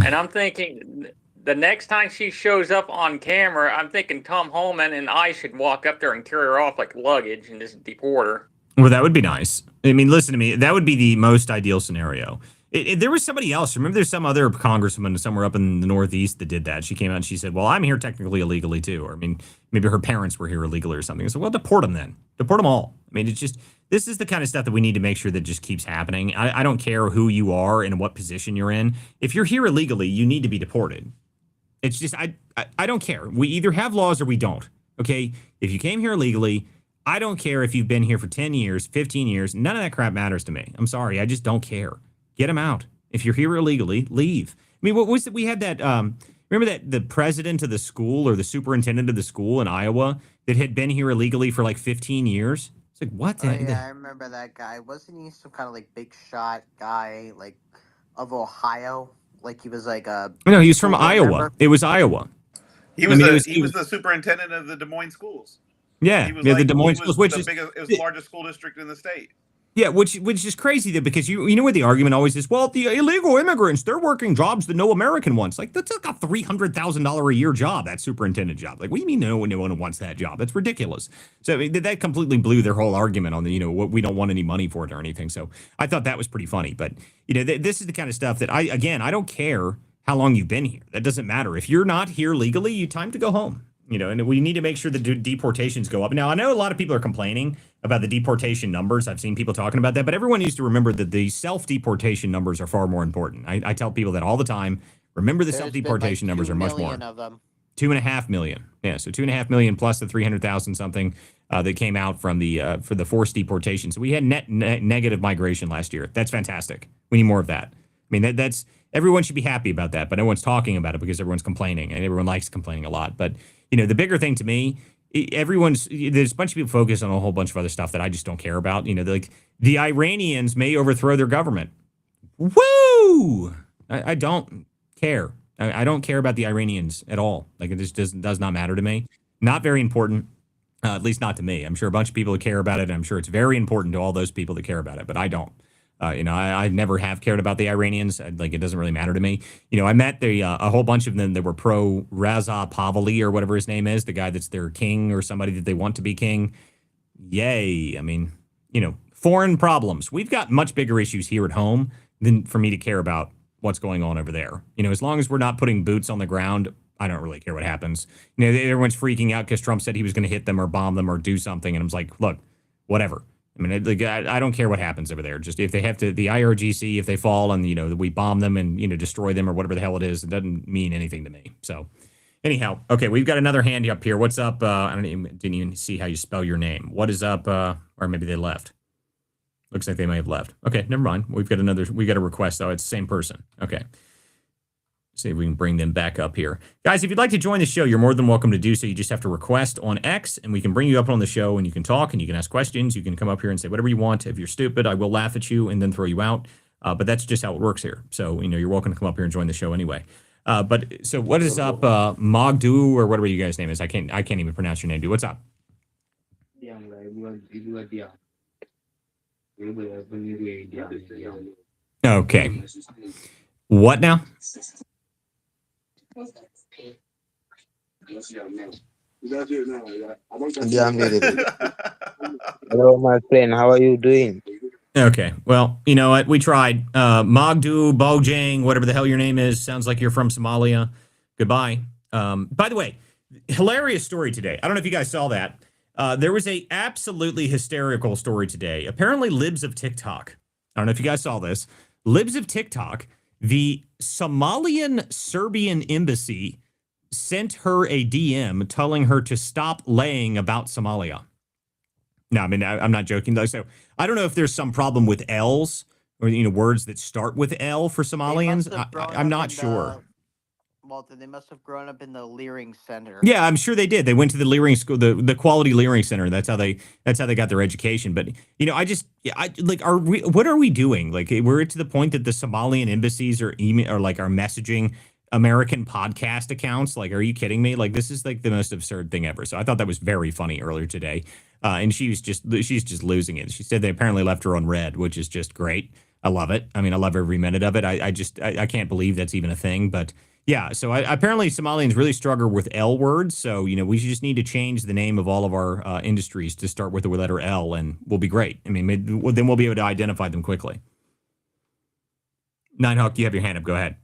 And I'm thinking the next time she shows up on camera, I'm thinking Tom Holman and I should walk up there and carry her off like luggage and just deport her. Well, that would be nice. I mean, listen to me. That would be the most ideal scenario. There was somebody else. Remember, there's some other congresswoman somewhere up in the Northeast that did that. She came out and she said, well, I'm here technically illegally, too. Or, I mean, maybe her parents were here illegally or something. So, well, deport them then. Deport them all. I mean, it's just, this is the kind of stuff that we need to make sure that just keeps happening. I don't care who you are and what position you're in. If you're here illegally, you need to be deported. It's just, I don't care. We either have laws or we don't. Okay? If you came here illegally, I don't care if you've been here for 10 years, 15 years. None of that crap matters to me. I'm sorry. I just don't care. Get them out. If you're here illegally, leave. I mean, what was it? We had that, remember that the president of the school or the superintendent of the school in Iowa that had been here illegally for like 15 years? It's like, what? Yeah, I remember that guy. Wasn't he some kind of like big shot guy, like of Ohio? Like he was like a. No, he was from Iowa. Member? It was Iowa. He was he was the superintendent of the Des Moines schools. Yeah, the Des Moines schools, which is it was the largest school district in the state. Yeah, which is crazy though, because you know what the argument always is? Well, the illegal immigrants, they're working jobs that no American wants. Like, that's like a $300,000 a year job, that superintendent job. Like, what do you mean no one wants that job? That's ridiculous. So I mean, that completely blew their whole argument on the, what we don't want any money for it or anything. So I thought that was pretty funny. But this is the kind of stuff that I don't care how long you've been here. That doesn't matter. If you're not here legally, you time to go home. And we need to make sure the deportations go up. Now, I know a lot of people are complaining about the deportation numbers. I've seen people talking about that, but everyone needs to remember that the self-deportation numbers are far more important. I tell people that all the time. Remember, the self-deportation numbers are much more. Of them. 2.5 million. Yeah, so 2.5 million plus the 300,000 something that came out from the for the forced deportation. So we had net negative migration last year. That's fantastic. We need more of that. I mean, that's everyone should be happy about that, but no one's talking about it because everyone's complaining, and everyone likes complaining a lot. But the bigger thing to me, there's a bunch of people focused on a whole bunch of other stuff that I just don't care about. Like the Iranians may overthrow their government. Woo! I don't care. I don't care about the Iranians at all. Like, it just does not matter to me. Not very important, at least not to me. I'm sure a bunch of people that care about it. And I'm sure it's very important to all those people that care about it, but I don't. I never have cared about the Iranians. Like, it doesn't really matter to me. I met a whole bunch of them that were pro Raza Pahlavi or whatever his name is, the guy that's their king or somebody that they want to be king. Yay. I mean, foreign problems. We've got much bigger issues here at home than for me to care about what's going on over there. As long as we're not putting boots on the ground I don't really care what happens. You know, everyone's freaking out because Trump said he was going to hit them or bomb them or do something. And I was like, look, whatever. I mean, I don't care what happens over there. Just if they have to, the IRGC, if they fall and, you know, we bomb them and, you know, destroy them or whatever the hell it is, it doesn't mean anything to me. So anyhow, okay, we've got another hand up here. What's up? Didn't even see how you spell your name. What is up? Or maybe they left. Looks like they may have left. Okay, never mind. We got a request though. It's the same person. Okay. See if we can bring them back up here. Guys, if you'd like to join the show, you're more than welcome to do so. You just have to request on X, and we can bring you up on the show, and you can talk, and you can ask questions. You can come up here and say whatever you want. If you're stupid, I will laugh at you and then throw you out. But that's just how it works here. So, you know, you're welcome to come up here and join the show anyway. But so what is up, Mogdu, or whatever you guys' name is? I can't even pronounce your name, dude. What's up? Okay. What now? Yeah, I'm muted. Hello, my friend. How are you doing? Okay. Well, you know what? We tried. Mogdu, Bojang, whatever the hell your name is. Sounds like you're from Somalia. Goodbye. By the way, hilarious story today. I don't know if you guys saw that. There was a absolutely hysterical story today. Apparently, Libs of TikTok. I don't know if you guys saw this. Libs of TikTok. The Somalian Serbian embassy sent her a DM telling her to stop laying about Somalia. No, I mean, I'm not joking though. So I don't know if there's some problem with L's or, you know, words that start with L for Somalians. I'm not sure. Walter, they must have grown up in the Leering Center. Yeah, I'm sure they did. They went to the Leering school, the Quality Leering Center. That's how they got their education. But you know, what are we doing? Like, we're to the point that the Somalian embassies are messaging American podcast accounts. Like, are you kidding me? Like, this is like the most absurd thing ever. So I thought that was very funny earlier today. And she's just losing it. She said they apparently left her on red, which is just great. I love it. I mean, I love every minute of it. I can't believe that's even a thing, but. Yeah, so apparently Somalians really struggle with L words. So, you know, we just need to change the name of all of our industries to start with the letter L, and we'll be great. I mean, then we'll be able to identify them quickly. Ninehawk, you have your hand up. Go ahead.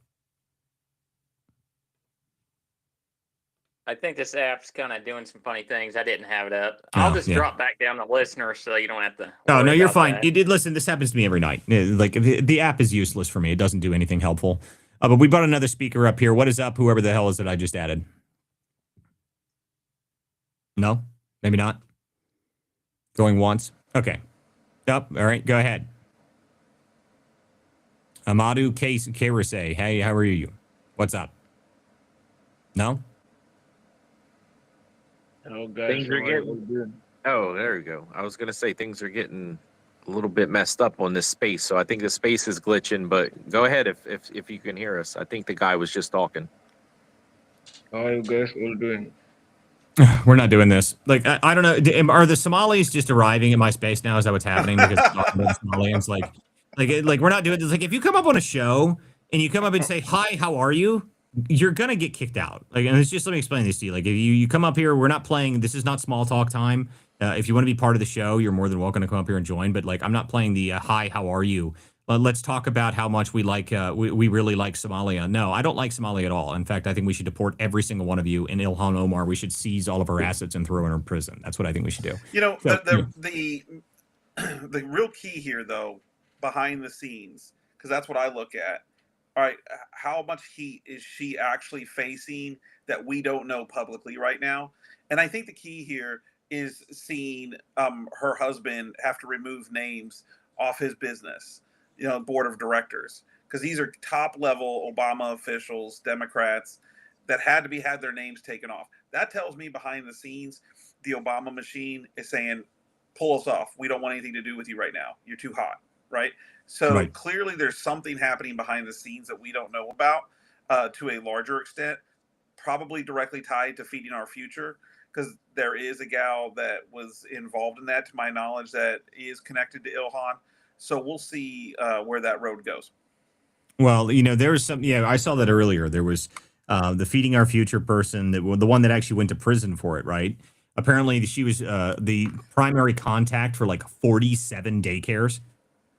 I think this app's kind of doing some funny things. I didn't have it up. I'll just drop back down the listener so you don't have to. Oh, no, you're fine. Listen, this happens to me every night. Like, the app is useless for me. It doesn't do anything helpful. But we brought another speaker up here. What is up, whoever the hell is it I just added? No? Maybe not? Going once? Okay. Up. All right, go ahead. Amadou Karise. Hey, how are you? What's up? No? Oh, guys. Things are getting. Oh, there you go. I was gonna say things are getting a little bit messed up on this space, so I think the space is glitching. But go ahead if you can hear us. I think the guy was just talking. How are you guys all doing? We're not doing this. Like, I don't know. Are the Somalis just arriving in my space now? Is that what's happening? Because talking about the Somalians, like we're not doing this. Like, if you come up on a show and you come up and say, "Hi, how are you?" You're gonna get kicked out. Like, and it's just, let me explain this to you. Like, if you come up here, we're not playing. This is not small talk time. If you want to be part of the show, you're more than welcome to come up here and join. But like, I'm not playing the "Hi, how are you?" Let's talk about how much we like. We really like Somalia. No, I don't like Somalia at all. In fact, I think we should deport every single one of you. In Ilhan Omar, we should seize all of our assets and throw her in prison. That's what I think we should do. You know, So, the real key here, though, behind the scenes, because that's what I look at. All right, how much heat is she actually facing that we don't know publicly right now? And I think the key here is seeing her husband have to remove names off his business, you know, board of directors, because these are top level Obama officials, Democrats, that had their names taken off. That tells me behind the scenes, the Obama machine is saying, pull us off. We don't want anything to do with you right now. You're too hot, right? So clearly there's something happening behind the scenes that we don't know about to a larger extent, probably directly tied to feeding our future, because there is a gal that was involved in that, to my knowledge, that is connected to Ilhan. So we'll see where that road goes. Well, you know, there was some. Yeah, I saw that earlier. There was the feeding our future person, the one that actually went to prison for it, right? Apparently, she was the primary contact for like 47 daycares.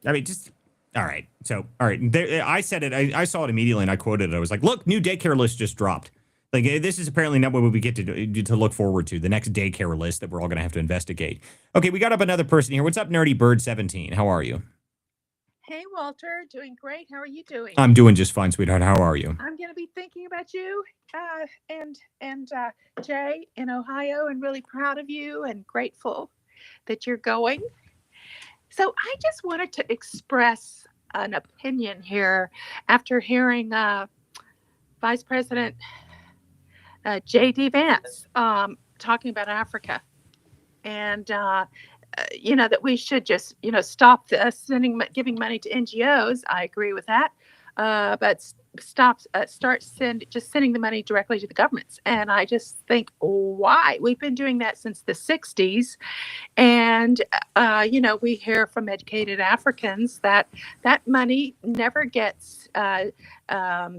I mean, just all right. So, all right. I said it. I saw it immediately, and I quoted it. I was like, "Look, new daycare list just dropped." Like this is apparently not what we get to look forward to. The next daycare list that we're all going to have to investigate. Okay, we got up another person here. What's up, Nerdy Bird 17? How are you? Hey, Walter, doing great. How are you doing? I'm doing just fine, sweetheart. How are you? I'm going to be thinking about you and Jay in Ohio, and really proud of you and grateful that you're going. So I just wanted to express an opinion here after hearing Vice President J.D. Vance talking about Africa, and that we should just stop this giving money to NGOs. I agree with that, but start sending the money directly to the governments. And I just think, why? We've been doing that since the 60s. And, we hear from educated Africans that money never gets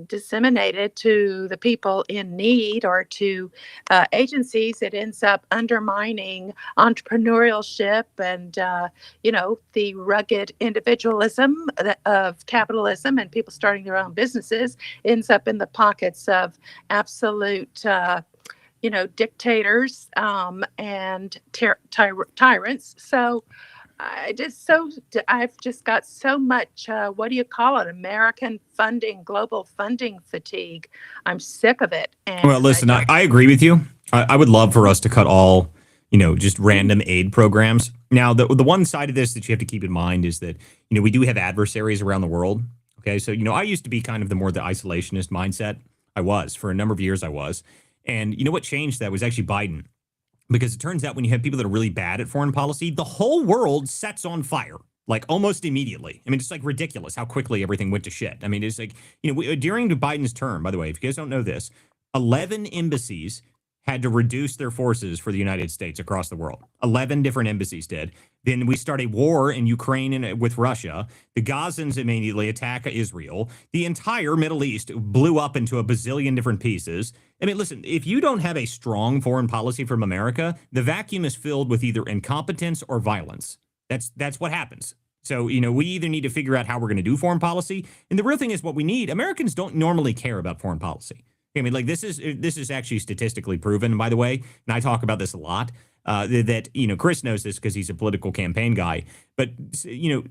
disseminated to the people in need or to agencies. It ends up undermining entrepreneurship and, the rugged individualism of capitalism, and people starting their own businesses ends up in the pockets of absolute dictators and tyrants. So I've just got so much, what do you call it? American funding, global funding fatigue. I'm sick of it. And Well, listen, I agree with you. I would love for us to cut all, just random aid programs. Now, the one side of this that you have to keep in mind is that, we do have adversaries around the world. Okay. So, I used to be kind of the isolationist mindset. I was for a number of years. I was. And what changed that was actually Biden. Because it turns out when you have people that are really bad at foreign policy, the whole world sets on fire, like almost immediately. I mean, it's like ridiculous how quickly everything went to shit. I mean, it's like, during Biden's term, by the way, if you guys don't know this, 11 embassies had to reduce their forces for the United States across the world. 11 different embassies did. Then we start a war in Ukraine with Russia. The Gazans immediately attack Israel. The entire Middle East blew up into a bazillion different pieces. I mean, listen, if you don't have a strong foreign policy from America, the vacuum is filled with either incompetence or violence. That's what happens. So, we either need to figure out how we're going to do foreign policy. And the real thing is what we need. Americans don't normally care about foreign policy. I mean, like this is actually statistically proven, by the way, and I talk about this a lot. That Chris knows this because he's a political campaign guy. But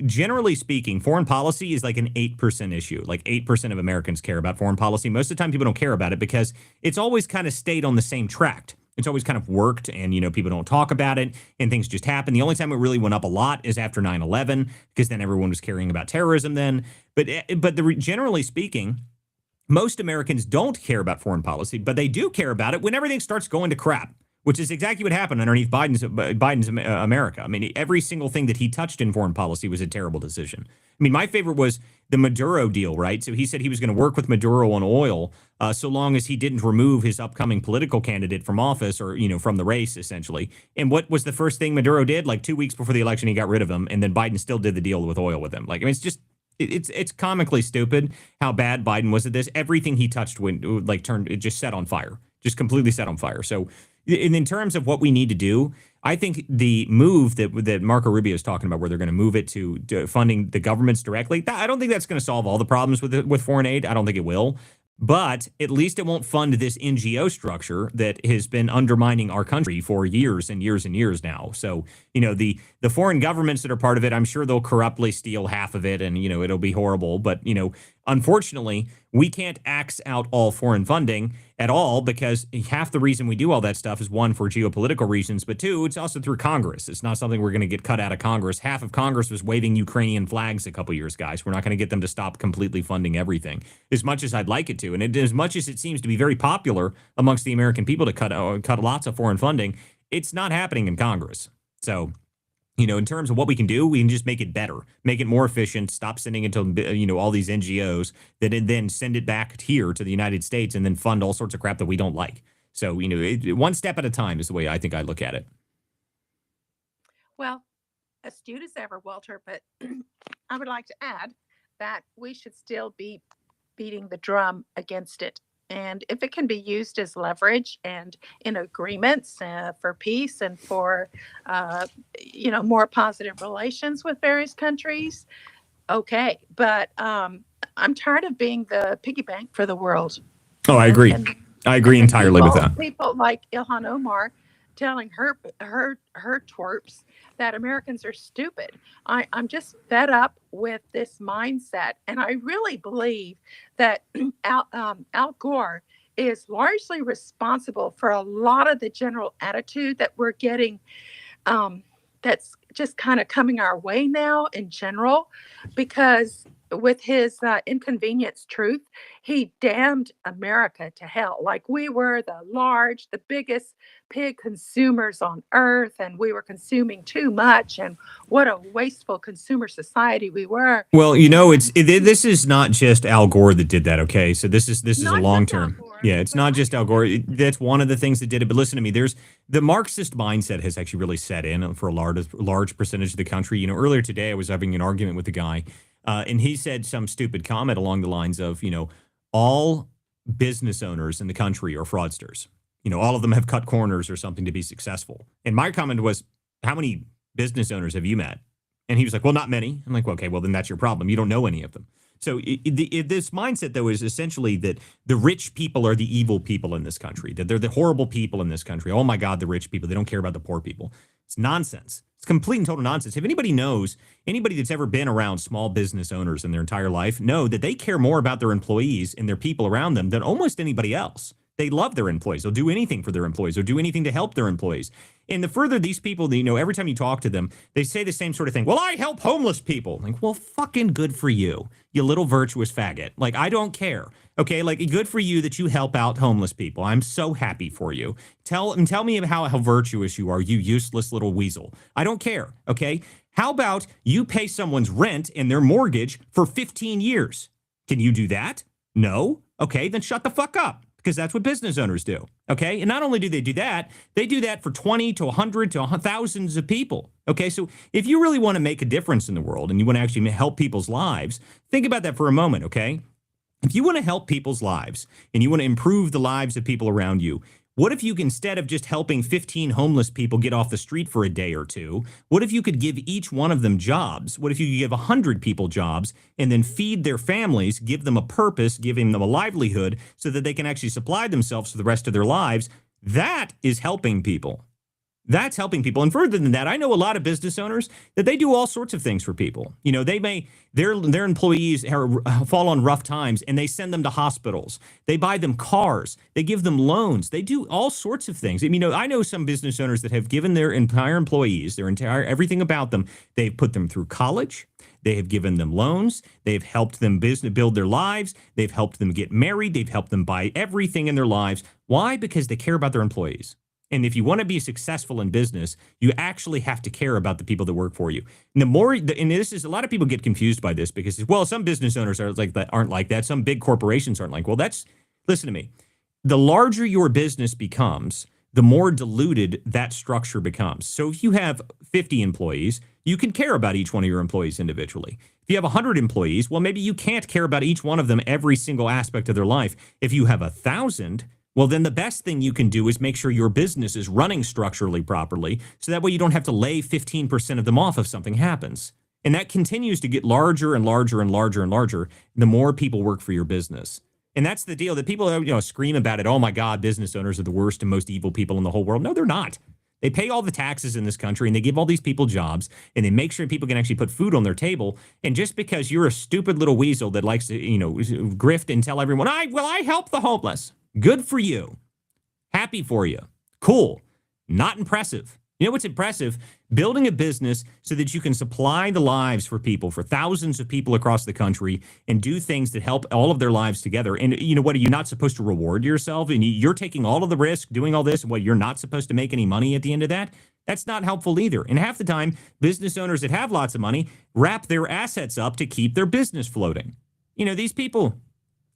generally speaking, foreign policy is like an 8% issue. Like 8% of Americans care about foreign policy. Most of the time, people don't care about it because it's always kind of stayed on the same track. It's always kind of worked, and people don't talk about it, and things just happen. The only time it really went up a lot is after 9/11, because then everyone was caring about terrorism then. But generally speaking, most Americans don't care about foreign policy, but they do care about it when everything starts going to crap, which is exactly what happened underneath Biden's America. I mean, every single thing that he touched in foreign policy was a terrible decision. I mean, my favorite was the Maduro deal, right? So he said he was going to work with Maduro on oil so long as he didn't remove his upcoming political candidate from office or, from the race, essentially. And what was the first thing Maduro did? Like 2 weeks before the election, he got rid of him. And then Biden still did the deal with oil with him. Like, I mean, it's just... It's comically stupid how bad Biden was at this. Everything he touched it just set on fire, just completely set on fire. So in terms of what we need to do, I think the move that Marco Rubio is talking about, where they're going to move it to funding the governments directly, I don't think that's going to solve all the problems with foreign aid. I don't think it will. But at least it won't fund this NGO structure that has been undermining our country for years and years and years now. So, the foreign governments that are part of it, I'm sure they'll corruptly steal half of it and, it'll be horrible. But, unfortunately, we can't axe out all foreign funding at all, because half the reason we do all that stuff is, one, for geopolitical reasons, but two, it's also through Congress. It's not something we're going to get cut out of Congress. Half of Congress was waving Ukrainian flags a couple years, guys. We're not going to get them to stop completely funding everything, as much as I'd like it to. And as much as it seems to be very popular amongst the American people to cut lots of foreign funding, it's not happening in Congress. So, in terms of what we can do, we can just make it better, make it more efficient, stop sending it to, all these NGOs that then send it back here to the United States and then fund all sorts of crap that we don't like. So, one step at a time is the way I think I look at it. Well, astute as ever, Walter, but I would like to add that we should still be beating the drum against it. And if it can be used as leverage and in agreements for peace and for, more positive relations with various countries, okay. But I'm tired of being the piggy bank for the world. Oh, I agree. I agree entirely with that. People like Ilhan Omar telling her twerps that Americans are stupid. I'm just fed up with this mindset, and I really believe that Al Gore is largely responsible for a lot of the general attitude that we're getting. That's just kind of coming our way now in general, because with his inconvenience truth, he damned America to hell. Like we were the biggest pig consumers on earth, and we were consuming too much, and what a wasteful consumer society we were. Well, you know, this is not just Al Gore that did that. Okay, so this is a long term. Yeah, it's not just Al Gore. That's one of the things that did it. But listen to me. There's the Marxist mindset has actually really set in for a large percentage of the country. You know, earlier today I was having an argument with a guy, and he said some stupid comment along the lines of, you know, all business owners in the country are fraudsters. You know, all of them have cut corners or something to be successful. And my comment was, how many business owners have you met? And he was like, well, not many. I'm like, well, okay, well, then that's your problem. You don't know any of them. So this mindset, though, is essentially that the rich people are the evil people in this country, that they're the horrible people in this country. Oh, my God, the rich people. They don't care about the poor people. It's nonsense. It's complete and total nonsense. If anybody that's ever been around small business owners in their entire life, know that they care more about their employees and their people around them than almost anybody else. They love their employees. They'll do anything for their employees. They'll do anything to help their employees. And the further these people, you know, every time you talk to them, they say the same sort of thing. Well, I help homeless people. Like, well, fucking good for you, you little virtuous faggot. Like, I don't care. Okay, like, good for you that you help out homeless people. I'm so happy for you. Tell me how virtuous you are, you useless little weasel. I don't care. Okay, how about you pay someone's rent and their mortgage for 15 years? Can you do that? No. Okay, then shut the fuck up. Because that's what business owners do, okay? And not only do they do that for 20 to 100 to thousands of people, okay? So if you really want to make a difference in the world and you want to actually help people's lives, think about that for a moment, okay? If you want to help people's lives and you want to improve the lives of people around you, what if you, instead of just helping 15 homeless people get off the street for a day or two, what if you could give each one of them jobs? What if you could give 100 people jobs and then feed their families, give them a purpose, giving them a livelihood so that they can actually supply themselves for the rest of their lives? That is helping people. That's helping people. And further than that, I know a lot of business owners that they do all sorts of things for people. You know, their employees fall on rough times and they send them to hospitals. They buy them cars. They give them loans. They do all sorts of things. I mean, I know some business owners that have given their entire employees, everything about them. They've put them through college. They have given them loans. They've helped them build their lives. They've helped them get married. They've helped them buy everything in their lives. Why? Because they care about their employees. And if you want to be successful in business, you actually have to care about the people that work for you. And this is, a lot of people get confused by this because, well, some business owners aren't like that. Some big corporations aren't like, well, listen to me. The larger your business becomes, the more diluted that structure becomes. So if you have 50 employees, you can care about each one of your employees individually. If you have 100 employees, well, maybe you can't care about each one of them every single aspect of their life. If you have 1,000, well, then the best thing you can do is make sure your business is running structurally properly, so that way you don't have to lay 15% of them off if something happens. And that continues to get larger and larger and larger and larger the more people work for your business. And that's the deal that people, scream about it. Oh my God, business owners are the worst and most evil people in the whole world. No, they're not. They pay all the taxes in this country and they give all these people jobs and they make sure people can actually put food on their table. And just because you're a stupid little weasel that likes to, grift and tell everyone, I help the homeless. Good for you. Happy for you. Cool. Not impressive. You know what's impressive? Building a business so that you can supply the lives for people, for thousands of people across the country, and do things that help all of their lives together. And you know what? Are you not supposed to reward yourself? And you're taking all of the risk, doing all this, and what, you're not supposed to make any money at the end of that? That's not helpful either. And half the time, business owners that have lots of money wrap their assets up to keep their business floating. You know, these people,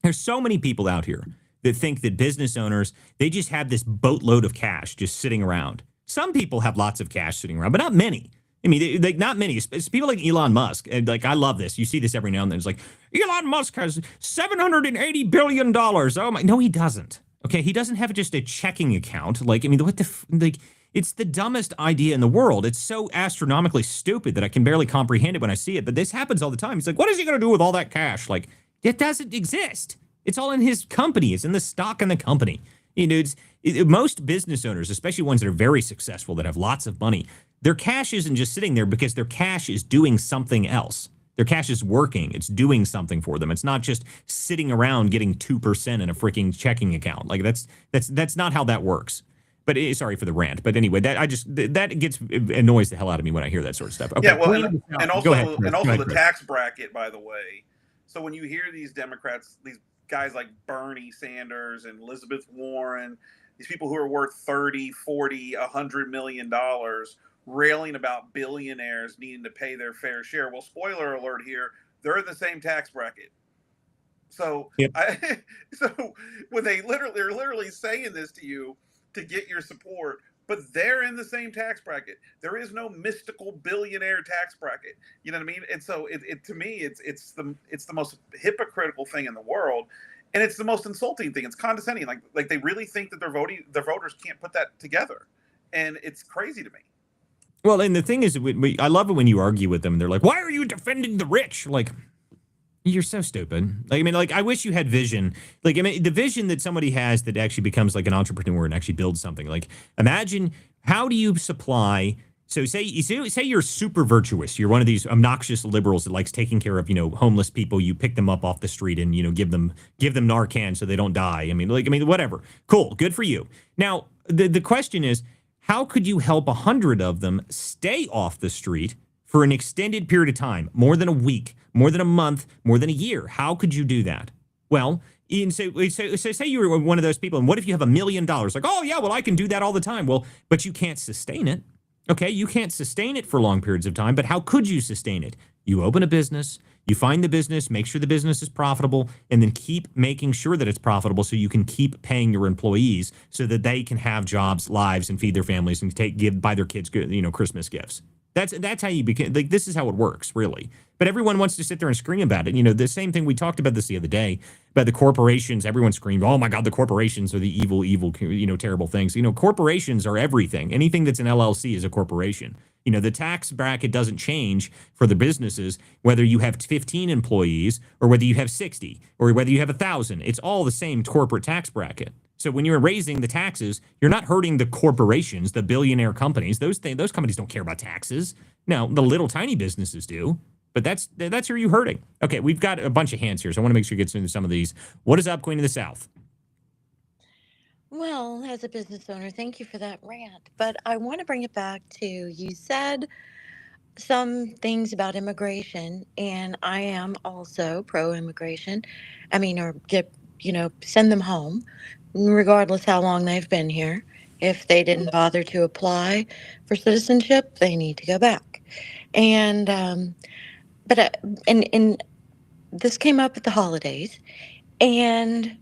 there's so many people out here that think that business owners, they just have this boatload of cash just sitting around. Some people have lots of cash sitting around, but not many. I mean, not many. It's people like Elon Musk. And I love this. You see this every now and then. It's like, Elon Musk has $780 billion. Oh my, no, he doesn't. Okay, he doesn't have just a checking account. It's the dumbest idea in the world. It's so astronomically stupid that I can barely comprehend it when I see it. But this happens all the time. He's like, what is he going to do with all that cash? Like, it doesn't exist. It's all in his company. It's in the stock in the company. Most business owners, especially ones that are very successful, that have lots of money, their cash isn't just sitting there because their cash is doing something else. Their cash is working. It's doing something for them. It's not just sitting around getting 2% in a freaking checking account. Like that's not how that works. But sorry for the rant. But anyway, that annoys the hell out of me when I hear that sort of stuff. Okay, Yeah, well, and go ahead, the tax bracket, by the way. So when you hear these Democrats, these guys like Bernie Sanders and Elizabeth Warren, these people who are worth 30, 40, $100 million railing about billionaires needing to pay their fair share. Well, spoiler alert here, they're in the same tax bracket. So, yep. So when they're literally saying this to you to get your support, but they're in the same tax bracket. There is no mystical billionaire tax bracket. You know what I mean? And so it to me, it's the most hypocritical thing in the world. And it's the most insulting thing. It's condescending. Like they really think that their voters can't put that together. And it's crazy to me. Well, and the thing is, I love it when you argue with them and they're like, why are you defending the rich? Like, you're so stupid. Like, I mean, like, I wish you had vision. Like, I mean, the vision that somebody has that actually becomes like an entrepreneur and actually builds something. Like, imagine, how do you supply? So say you're super virtuous. You're one of these obnoxious liberals that likes taking care of, homeless people. You pick them up off the street and, give them Narcan so they don't die. I mean, whatever. Cool. Good for you. Now, the question is, how could you help 100 of them stay off the street for an extended period of time, more than a week, more than a month, more than a year? How could you do that? Well, Ian, say you were one of those people, and what if you have $1 million? Like, oh yeah, well, I can do that all the time. Well, but you can't sustain it. Okay, you can't sustain it for long periods of time, but how could you sustain it? You open a business, you find the business, make sure the business is profitable, and then keep making sure that it's profitable so you can keep paying your employees so that they can have jobs, lives, and feed their families and buy their kids, Christmas gifts. That's how you become, like, this is how it works, really. But everyone wants to sit there and scream about it. The same thing, we talked about this the other day, about the corporations. Everyone screamed, oh my God, the corporations are the evil, terrible things. Corporations are everything. Anything that's an LLC is a corporation. The tax bracket doesn't change for the businesses, whether you have 15 employees or whether you have 60 or whether you have 1,000. It's all the same corporate tax bracket. So when you're raising the taxes, you're not hurting the corporations, the billionaire companies. Those companies don't care about taxes. Now, the little tiny businesses do, but that's who you're hurting. Okay, we've got a bunch of hands here, so I want to make sure we get into some of these. What is up, Queen of the South? Well, as a business owner, thank you for that rant. But I want to bring it back to, you said some things about immigration, and I am also pro-immigration. I mean, or send them home, regardless how long they've been here. If they didn't bother to apply for citizenship, they need to go back. And and this came up at the holidays, and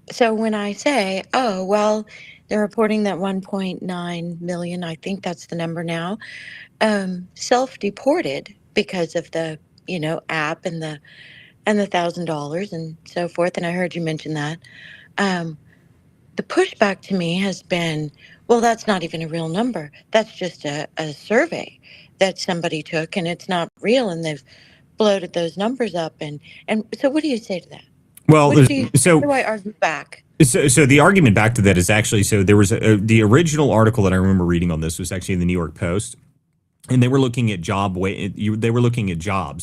so when I say, oh, well, they're reporting that 1.9 million, I think that's the number now, self-deported because of the, app and the $1,000 and so forth. And I heard you mention that. The pushback to me has been, well, that's not even a real number. That's just a survey that somebody took, and it's not real, and they've bloated those numbers up. And so what do you say to that? Well, how do I argue back? So the argument back to that is actually, so there was the original article that I remember reading on this was actually in the New York Post, and they were looking at jobs,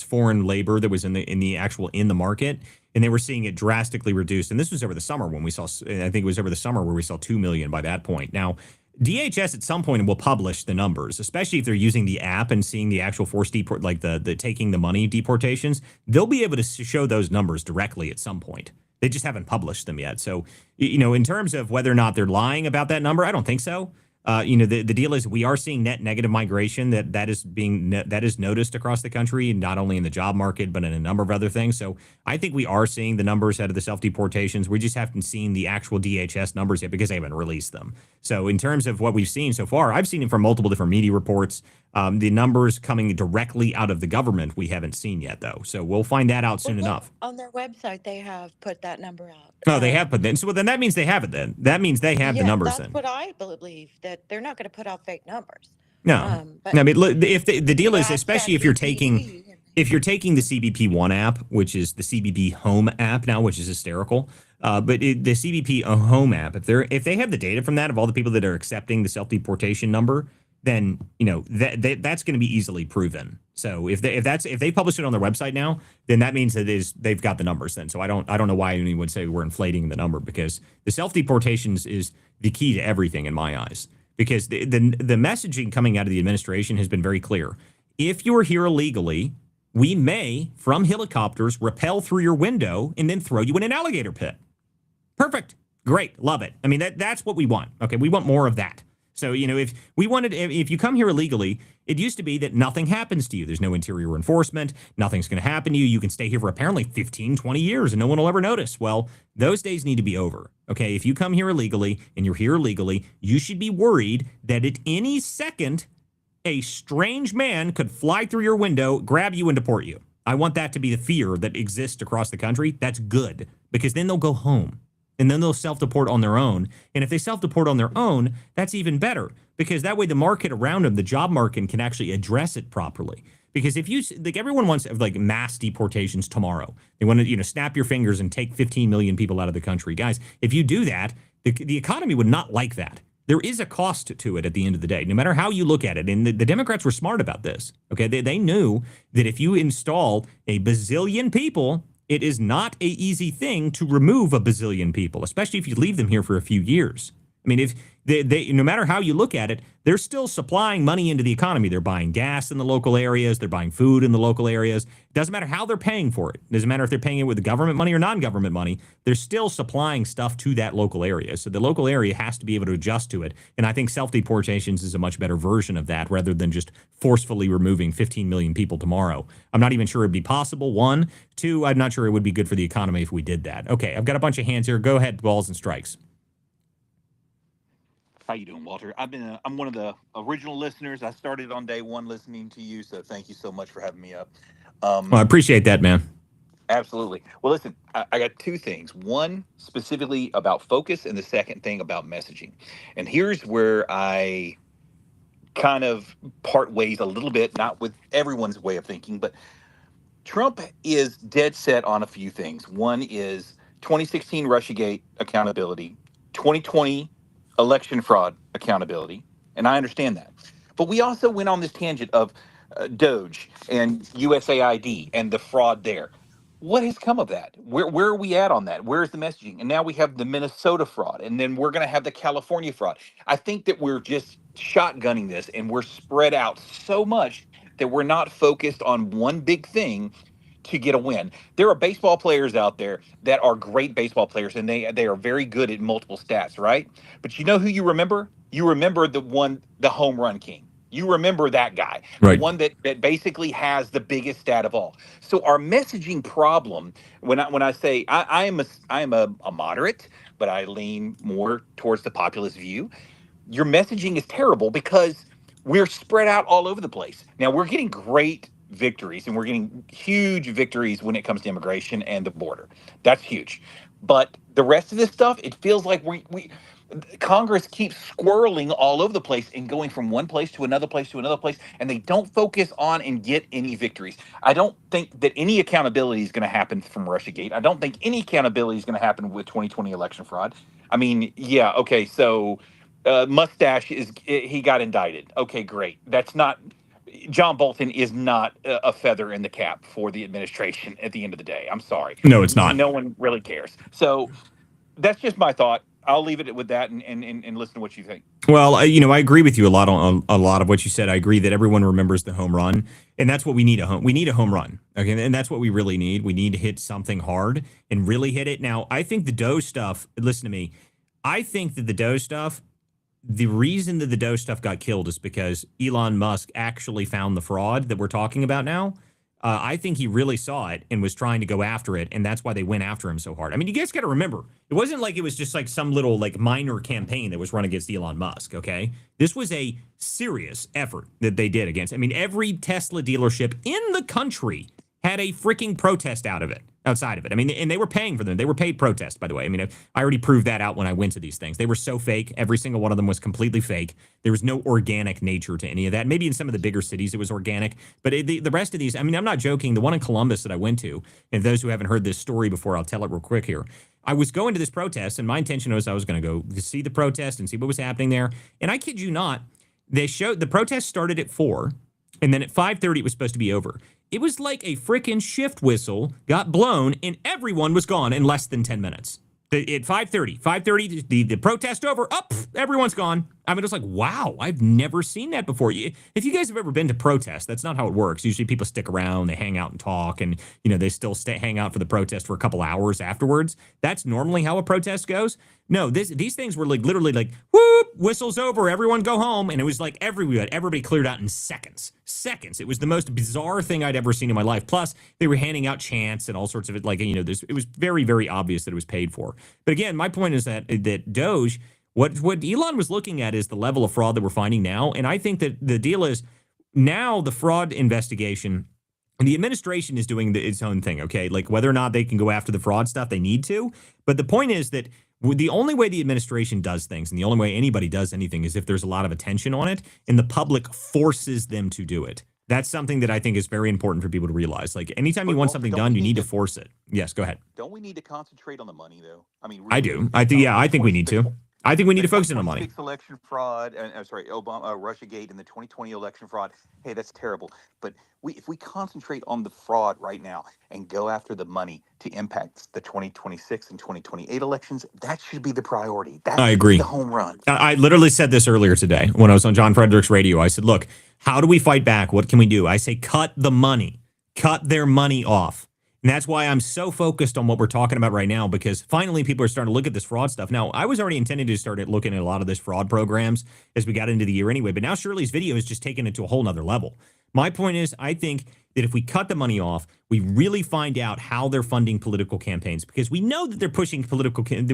foreign labor that was in the market, and they were seeing it drastically reduced. And this was over the summer when we saw, I think it was over the summer where we saw 2 million by that point. Now, DHS at some point will publish the numbers, especially if they're using the app and seeing the actual forced deport, like the taking the money deportations. They'll be able to show those numbers directly at some point. They just haven't published them yet. So, in terms of whether or not they're lying about that number, I don't think so. The deal is we are seeing net negative migration that is noticed across the country, not only in the job market, but in a number of other things. So I think we are seeing the numbers out of the self-deportations. We just haven't seen the actual DHS numbers yet because they haven't released them. So in terms of what we've seen so far, I've seen it from multiple different media reports. The numbers coming directly out of the government, we haven't seen yet, though. So we'll find that out soon enough. On their website, they have put that number out. Oh, they have put that. So then that means they have it then. That means they have the numbers then. That's what I believe, that they're not going to put out fake numbers. No. I mean, if the deal is, especially if you're taking the CBP One app, which is the CBP Home app now, which is hysterical. But the CBP home app, if they have the data from that of all the people that are accepting the self deportation number, then that's going to be easily proven. So if they publish it on their website now, then that means that they've got the numbers then. So I don't know why anyone would say we're inflating the number, because the self deportations is the key to everything in my eyes. Because the messaging coming out of the administration has been very clear. If you're here illegally, we may, from helicopters, rappel through your window and then throw you in an alligator pit. Perfect. Great. Love it. I mean, that's what we want. Okay. We want more of that. So, if you come here illegally, it used to be that nothing happens to you. There's no interior enforcement. Nothing's going to happen to you. You can stay here for apparently 15, 20 years and no one will ever notice. Well, those days need to be over. Okay. If you come here illegally and you're here illegally, you should be worried that at any second, a strange man could fly through your window, grab you, and deport you. I want that to be the fear that exists across the country. That's good, because then they'll go home. And then they'll self-deport on their own. And if they self-deport on their own, that's even better, because that way the market around them, the job market, can actually address it properly. Because if everyone wants mass deportations tomorrow. They want to, snap your fingers and take 15 million people out of the country. Guys, if you do that, the economy would not like that. There is a cost to it at the end of the day, no matter how you look at it. And the Democrats were smart about this. Okay, they knew that if you install a bazillion people, it is not an easy thing to remove a bazillion people, especially if you leave them here for a few years. I mean, if they no matter how you look at it, they're still supplying money into the economy. They're buying gas in the local areas. They're buying food in the local areas. It doesn't matter how they're paying for it. It doesn't matter if they're paying it with government money or non-government money. They're still supplying stuff to that local area. So the local area has to be able to adjust to it. And I think self-deportations is a much better version of that, rather than just forcefully removing 15 million people tomorrow. I'm not even sure it'd be possible. One. Two, I'm not sure it would be good for the economy if we did that. Okay, I've got a bunch of hands here. Go ahead, balls and strikes. How you doing, Walter? I'm one of the original listeners. I started on day one listening to you, so thank you so much for having me up. Well, I appreciate that, man. Absolutely. Well, listen, I got two things. One specifically about focus, and the second thing about messaging. And here's where I kind of part ways a little bit, not with everyone's way of thinking, but Trump is dead set on a few things. One is 2016 Russiagate accountability, 2020 election fraud accountability, and I understand that. But we also went on this tangent of Doge and USAID and the fraud there. What has come of that? Where are we at on that? Where's the messaging? And now we have the Minnesota fraud, and then we're going to have the California fraud. I think that we're just shotgunning this, and we're spread out so much that we're not focused on one big thing to get a win. There are baseball players out there that are great baseball players, and they are very good at multiple stats, right? But you know who you remember? You remember the home run king. You remember that guy, right? The one that basically has the biggest stat of all. So our messaging problem, when I say I am a moderate, but I lean more towards the populist view. Your messaging is terrible because we're spread out all over the place. Now we're getting great victories, and we're getting huge victories when it comes to immigration and the border. That's huge. But the rest of this stuff, it feels like we Congress keeps squirreling all over the place and going from one place to another place to another place, and they don't focus on and get any victories. I don't think that any accountability is going to happen from Russiagate. I don't think any accountability is going to happen with 2020 election fraud. I mean, yeah, okay, so Mustache he got indicted. Okay, great. That's not John Bolton is not a feather in the cap for the administration at the end of the day. I'm sorry. No, it's not. No one really cares. So that's just my thought. I'll leave it with that and listen to what you think. Well, I agree with you a lot on a lot of what you said. I agree that everyone remembers the home run, and that's what we need. We need a home run. Okay, and that's what we really need. We need to hit something hard and really hit it. Now, I think the Doe stuff. Listen to me. I think that the Doe stuff. The reason that the Doe stuff got killed is because Elon Musk actually found the fraud that we're talking about now. I think he really saw it and was trying to go after it, and that's why they went after him so hard. I mean, you guys got to remember, it wasn't like it was just like some little like minor campaign that was run against Elon Musk, okay? This was a serious effort that they did against. I mean, every Tesla dealership in the country had a freaking protest outside of it. I mean, and they were paying for them. They were paid protests, by the way. I mean, I already proved that out when I went to these things. They were so fake. Every single one of them was completely fake. There was no organic nature to any of that. Maybe in some of the bigger cities it was organic, but the rest of these, I mean, I'm not joking. The one in Columbus that I went to, and those who haven't heard this story before, I'll tell it real quick here. I was going to this protest, and my intention was I was going to go see the protest and see what was happening there. And I kid you not, they showed the protest started at 4, and then at 5:30 it was supposed to be over. It was like a freaking shift whistle got blown, and everyone was gone in less than 10 minutes. At 5:30, the protest over, everyone's gone. I mean, it was like, wow, I've never seen that before. If you guys have ever been to protests, that's not how it works. Usually people stick around, they hang out and talk, and, they still hang out for the protest for a couple hours afterwards. That's normally how a protest goes. No, these things were like literally like, whoop, whistle's over, everyone go home. And it was like everybody cleared out in seconds. It was the most bizarre thing I'd ever seen in my life. Plus, they were handing out chants and all sorts of it. Like, it was very, very obvious that it was paid for. But again, my point is that Doge, what Elon was looking at is the level of fraud that we're finding now. And I think that the deal is now the fraud investigation, and the administration is doing its own thing, okay? Like whether or not they can go after the fraud stuff, they need to. But the point is that the only way the administration does things and the only way anybody does anything is if there's a lot of attention on it and the public forces them to do it. That's something that I think is very important for people to realize. Like anytime you want something done, you need to force it. Yes, go ahead. Don't we need to concentrate on the money, though? I mean, I do. I think we need to. I think we need to focus on the money. Election fraud, I'm sorry, Obama, Russiagate, and the 2020 election fraud. Hey, that's terrible. But if we concentrate on the fraud right now and go after the money to impact the 2026 and 2028 elections, that should be the priority. I agree. The home run. I literally said this earlier today when I was on John Frederick's radio. I said, look, how do we fight back? What can we do? I say, cut the money. Cut their money off. And that's why I'm so focused on what we're talking about right now, because finally people are starting to look at this fraud stuff. Now, I was already intending to start looking at a lot of this fraud programs as we got into the year anyway, but now Shirley's video is just taking it to a whole nother level. My point is, I think that if we cut the money off, we really find out how they're funding political campaigns, because we know that they're pushing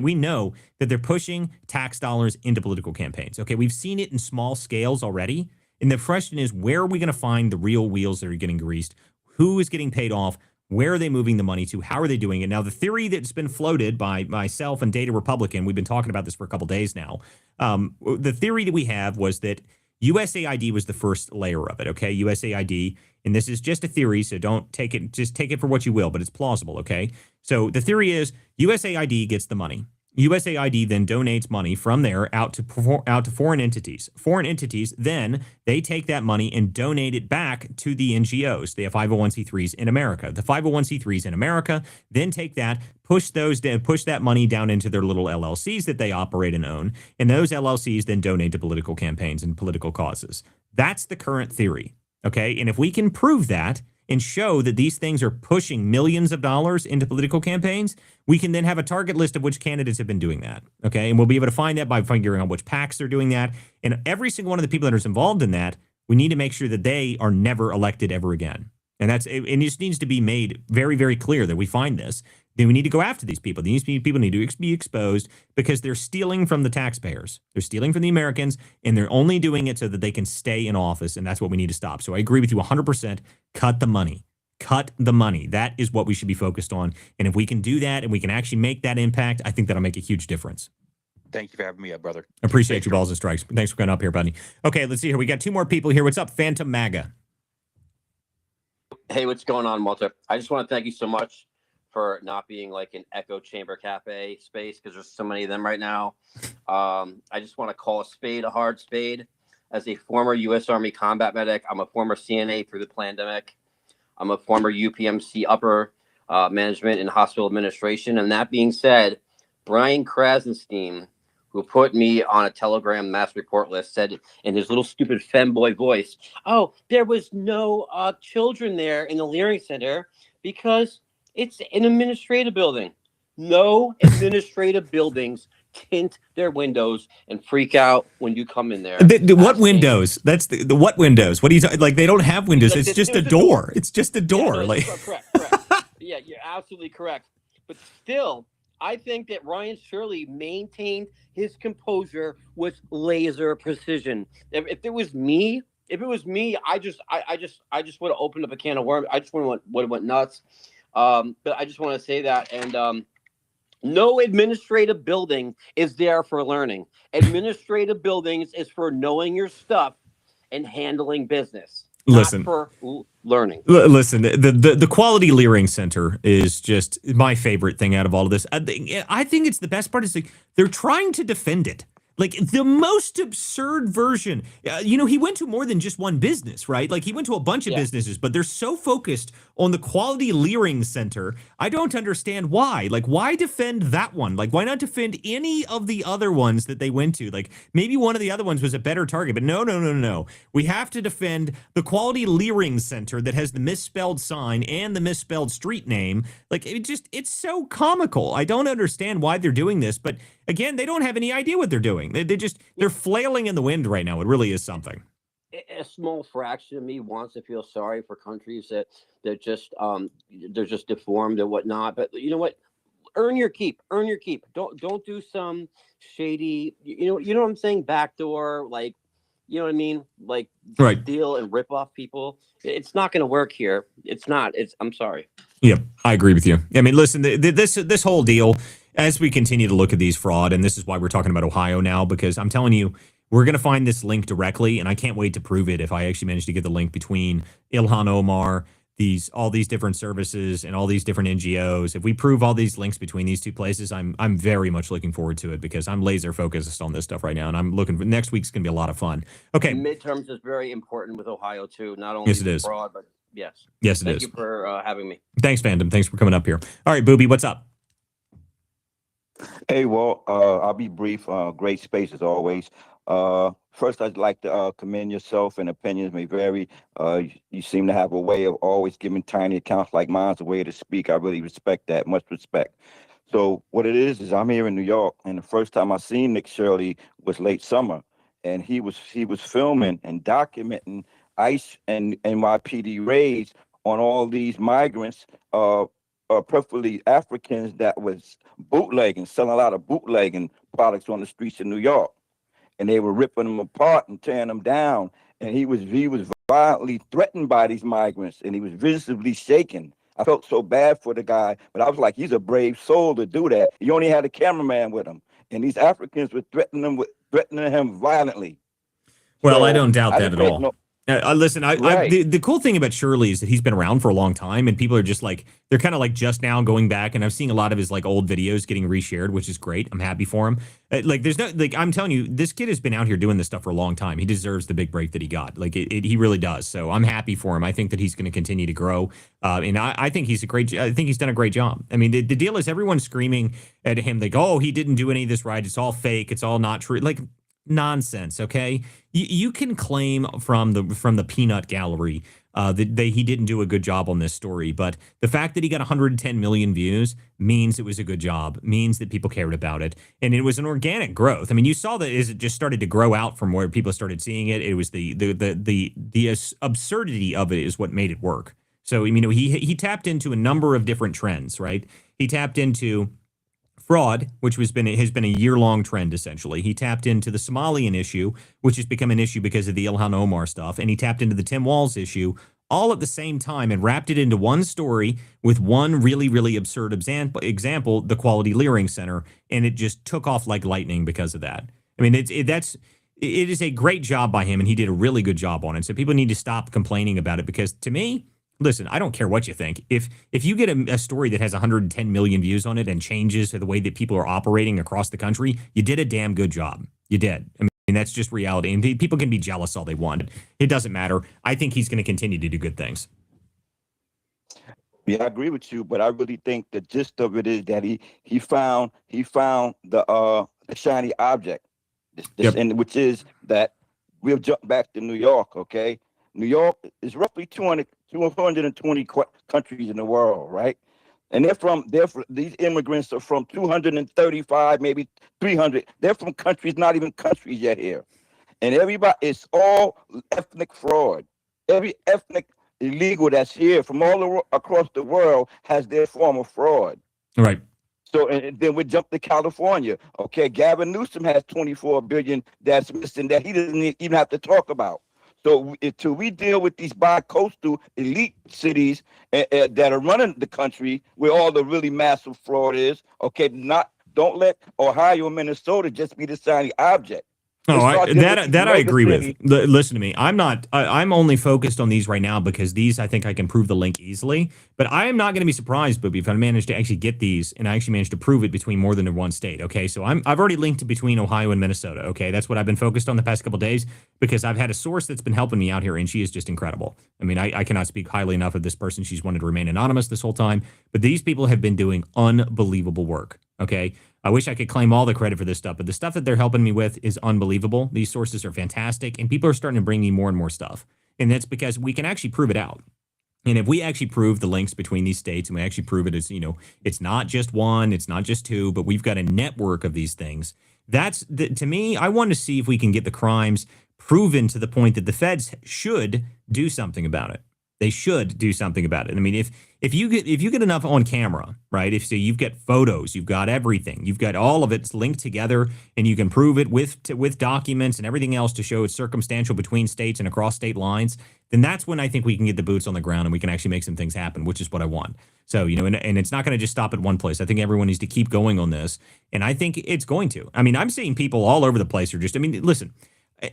we know that they're pushing tax dollars into political campaigns. Okay, we've seen it in small scales already. And the question is, where are we going to find the real wheels that are getting greased? Who is getting paid off? Where are they moving the money to? How are they doing it? Now, the theory that's been floated by myself and Data Republican, we've been talking about this for a couple days now. The theory that we have was that USAID was the first layer of it, okay? USAID, and this is just a theory, so don't take it, just take it for what you will, but it's plausible, okay? So the theory is USAID gets the money. USAID then donates money from there out to foreign entities. Foreign entities, then they take that money and donate it back to the NGOs, the 501c3s in America. The 501c3s in America then take that, push that money down into their little LLCs that they operate and own, and those LLCs then donate to political campaigns and political causes. That's the current theory, okay? And if we can prove that and show that these things are pushing millions of dollars into political campaigns, we can then have a target list of which candidates have been doing that, okay? And we'll be able to find that by figuring out which PACs they're doing that. And every single one of the people that is involved in that, we need to make sure that they are never elected ever again. And it just needs to be made very, very clear that we find this. Then we need to go after these people. These people need to be exposed because they're stealing from the taxpayers. They're stealing from the Americans, and they're only doing it so that they can stay in office, and that's what we need to stop. So I agree with you 100%. Cut the money. Cut the money. That is what we should be focused on. And if we can do that and we can actually make that impact, I think that'll make a huge difference. Thank you for having me up, brother. Appreciate you, balls and strikes. Thanks for coming up here, buddy. Okay, let's see here. We got 2 more people here. What's up, Phantom MAGA? Hey, what's going on, Walter? I just want to thank you so much for not being like an echo chamber cafe space, because there's so many of them right now. I just want to call a spade a hard spade. As a former U.S. Army combat medic, I'm a former CNA through the pandemic. I'm a former UPMC upper management and hospital administration. And that being said, Brian Krasenstein, who put me on a Telegram mass report list, said in his little stupid femboy voice, oh, there was no children there in the Leering Center because it's an administrative building. No administrative buildings tint their windows and freak out when you come in there. What windows? That's the what windows? What are you talking? Like, they don't have windows. It's just a door. It's just a door. Yeah, no, like correct. Yeah, you're absolutely correct. But still, I think that Ryan Shirley maintained his composure with laser precision. If it was me if it was me, I just would have opened up a can of worms. I just would have went nuts. But I just want to say that, and no administrative building is there for learning. Administrative buildings is for knowing your stuff and handling business, Listen. not for learning. Listen, the Quality Leering Center is just my favorite thing out of all of this. I think it's the best part is like they're trying to defend it. Like the most absurd version. He went to more than just one business, right? Like he went to a bunch of businesses, but they're so focused on the Quality Leering Center. I don't understand why. Like, why defend that one? Like, why not defend any of the other ones that they went to? Like, maybe one of the other ones was a better target, but no. We have to defend the Quality Leering Center that has the misspelled sign and the misspelled street name. Like, it's so comical. I don't understand why they're doing this, but again, they don't have any idea what they're doing. They're flailing in the wind right now. It really is something. A small fraction of me wants to feel sorry for countries that they're just deformed and whatnot. But you know what? Earn your keep. Earn your keep. Don't do some shady. You know what I'm saying? Backdoor, like, you know what I mean? Like, right. Deal and rip off people. It's not going to work here. It's not. I'm sorry. Yeah, I agree with you. I mean, listen, this whole deal, as we continue to look at these fraud, and this is why we're talking about Ohio now, because I'm telling you, we're going to find this link directly, and I can't wait to prove it if I actually manage to get the link between Ilhan Omar, all these different services, and all these different NGOs. If we prove all these links between these two places, I'm very much looking forward to it because I'm laser focused on this stuff right now, and I'm looking for next week's going to be a lot of fun. Okay. Midterms is very important with Ohio, too. Not only yes, it is. fraud, but yes. Yes, it is. Thank you for having me. Thanks, Fandom. Thanks for coming up here. All right, Booby, what's up? Hey, Walt. I'll be brief. Great space as always. First, I'd like to commend yourself, and opinions may vary. You seem to have a way of always giving tiny accounts like mine's a way to speak. I really respect that. Much respect. So what it is I'm here in New York, and the first time I seen Nick Shirley was late summer, and he was filming and documenting ICE and NYPD raids on all these migrants, preferably Africans that was bootlegging, selling a lot of bootlegging products on the streets of New York. And they were ripping them apart and tearing them down. And he was violently threatened by these migrants, and he was visibly shaken. I felt so bad for the guy, but I was like, he's a brave soul to do that. He only had a cameraman with him, and these Africans were threatening him violently. Well, So I don't doubt that at all. No, listen, Right. the cool thing about Shirley is that he's been around for a long time, and people are just like, they're kind of like just now going back, and I'm seeing a lot of his like old videos getting reshared, which is great. I'm happy for him. There's no, like, I'm telling you, this kid has been out here doing this stuff for a long time. He deserves the big break that he got. Like, he really does. So I'm happy for him. I think that he's going to continue to grow. And I think he's I think he's done a great job. I mean, the deal is everyone's screaming at him, like, oh, he didn't do any of this right. It's all fake. It's all not true. Like, nonsense. Okay, you can claim from the peanut gallery that he didn't do a good job on this story, but the fact that he got 110 million views means it was a good job, means that people cared about it, and it was an organic growth. I mean, you saw that as it just started to grow out from where people started seeing it. It was the absurdity of it is what made it work. So he tapped into a number of different trends, right? He tapped into fraud, which has been a year-long trend, essentially. He tapped into the Somalian issue, which has become an issue because of the Ilhan Omar stuff, and he tapped into the Tim Walz issue all at the same time and wrapped it into one story with one really, really absurd example, the Quality Leering Center, and it just took off like lightning because of that. I mean, it is a great job by him, and he did a really good job on it. So people need to stop complaining about it because, to me, listen, I don't care what you think. If you get a story that has 110 million views on it and changes the way that people are operating across the country, you did a damn good job. You did. I mean, that's just reality. And people can be jealous all they want. It doesn't matter. I think he's going to continue to do good things. Yeah, I agree with you, but I really think the gist of it is that he found the shiny object, and which is that we'll jump back to New York. Okay, New York is roughly 220 countries in the world, right? And these immigrants are from 235, maybe 300. They're from countries, not even countries yet here. And it's all ethnic fraud. Every ethnic illegal that's here from across the world has their form of fraud. Right. So, and then we jump to California. Okay, Gavin Newsom has 24 billion that's missing that he doesn't even have to talk about. So until we deal with these bi-coastal elite cities that are running the country, where all the really massive fraud is, okay, don't let Ohio and Minnesota just be the shiny object. Oh, Let's start dealing with these that I mega agree with. cities. Listen to me. I'm only focused on these right now because these I think I can prove the link easily. But I am not going to be surprised, Booby, if I manage to actually get these and I actually manage to prove it between more than one state. Okay, so I've already linked it between Ohio and Minnesota. Okay, that's what I've been focused on the past couple of days because I've had a source that's been helping me out here, and she is just incredible. I mean, I cannot speak highly enough of this person. She's wanted to remain anonymous this whole time, but these people have been doing unbelievable work. Okay. I wish I could claim all the credit for this stuff, but the stuff that they're helping me with is unbelievable. These sources are fantastic, and people are starting to bring me more and more stuff. And that's because we can actually prove it out. And if we actually prove the links between these states and we actually prove it as, it's not just one, it's not just two, but we've got a network of these things. To me, I want to see if we can get the crimes proven to the point that the feds should do something about it. They should do something about it. I mean, if you get enough on camera, right? If so, you've got photos, you've got everything, you've got all of it linked together, and you can prove it with documents and everything else to show it's circumstantial between states and across state lines. Then that's when I think we can get the boots on the ground and we can actually make some things happen, which is what I want. So, and it's not going to just stop at one place. I think everyone needs to keep going on this, and I think it's going to. I mean, I'm seeing people all over the place listen,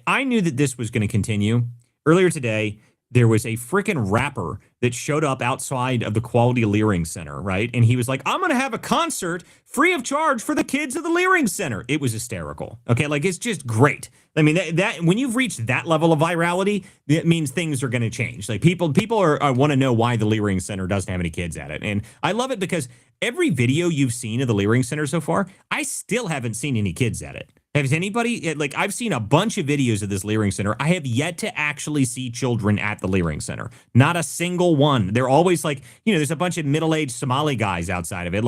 I knew that this was going to continue. Earlier today, there was a freaking rapper that showed up outside of the Quality Leering Center, right? And he was like, I'm going to have a concert free of charge for the kids of the Leering Center. It was hysterical. Okay, like it's just great. I mean, that when you've reached that level of virality, it means things are going to change. Like people want to know why the Leering Center doesn't have any kids at it. And I love it because every video you've seen of the Leering Center so far, I still haven't seen any kids at it. Has anybody, I've seen a bunch of videos of this Leering Center. I have yet to actually see children at the Leering Center. Not a single one. They're always there's a bunch of middle-aged Somali guys outside of it.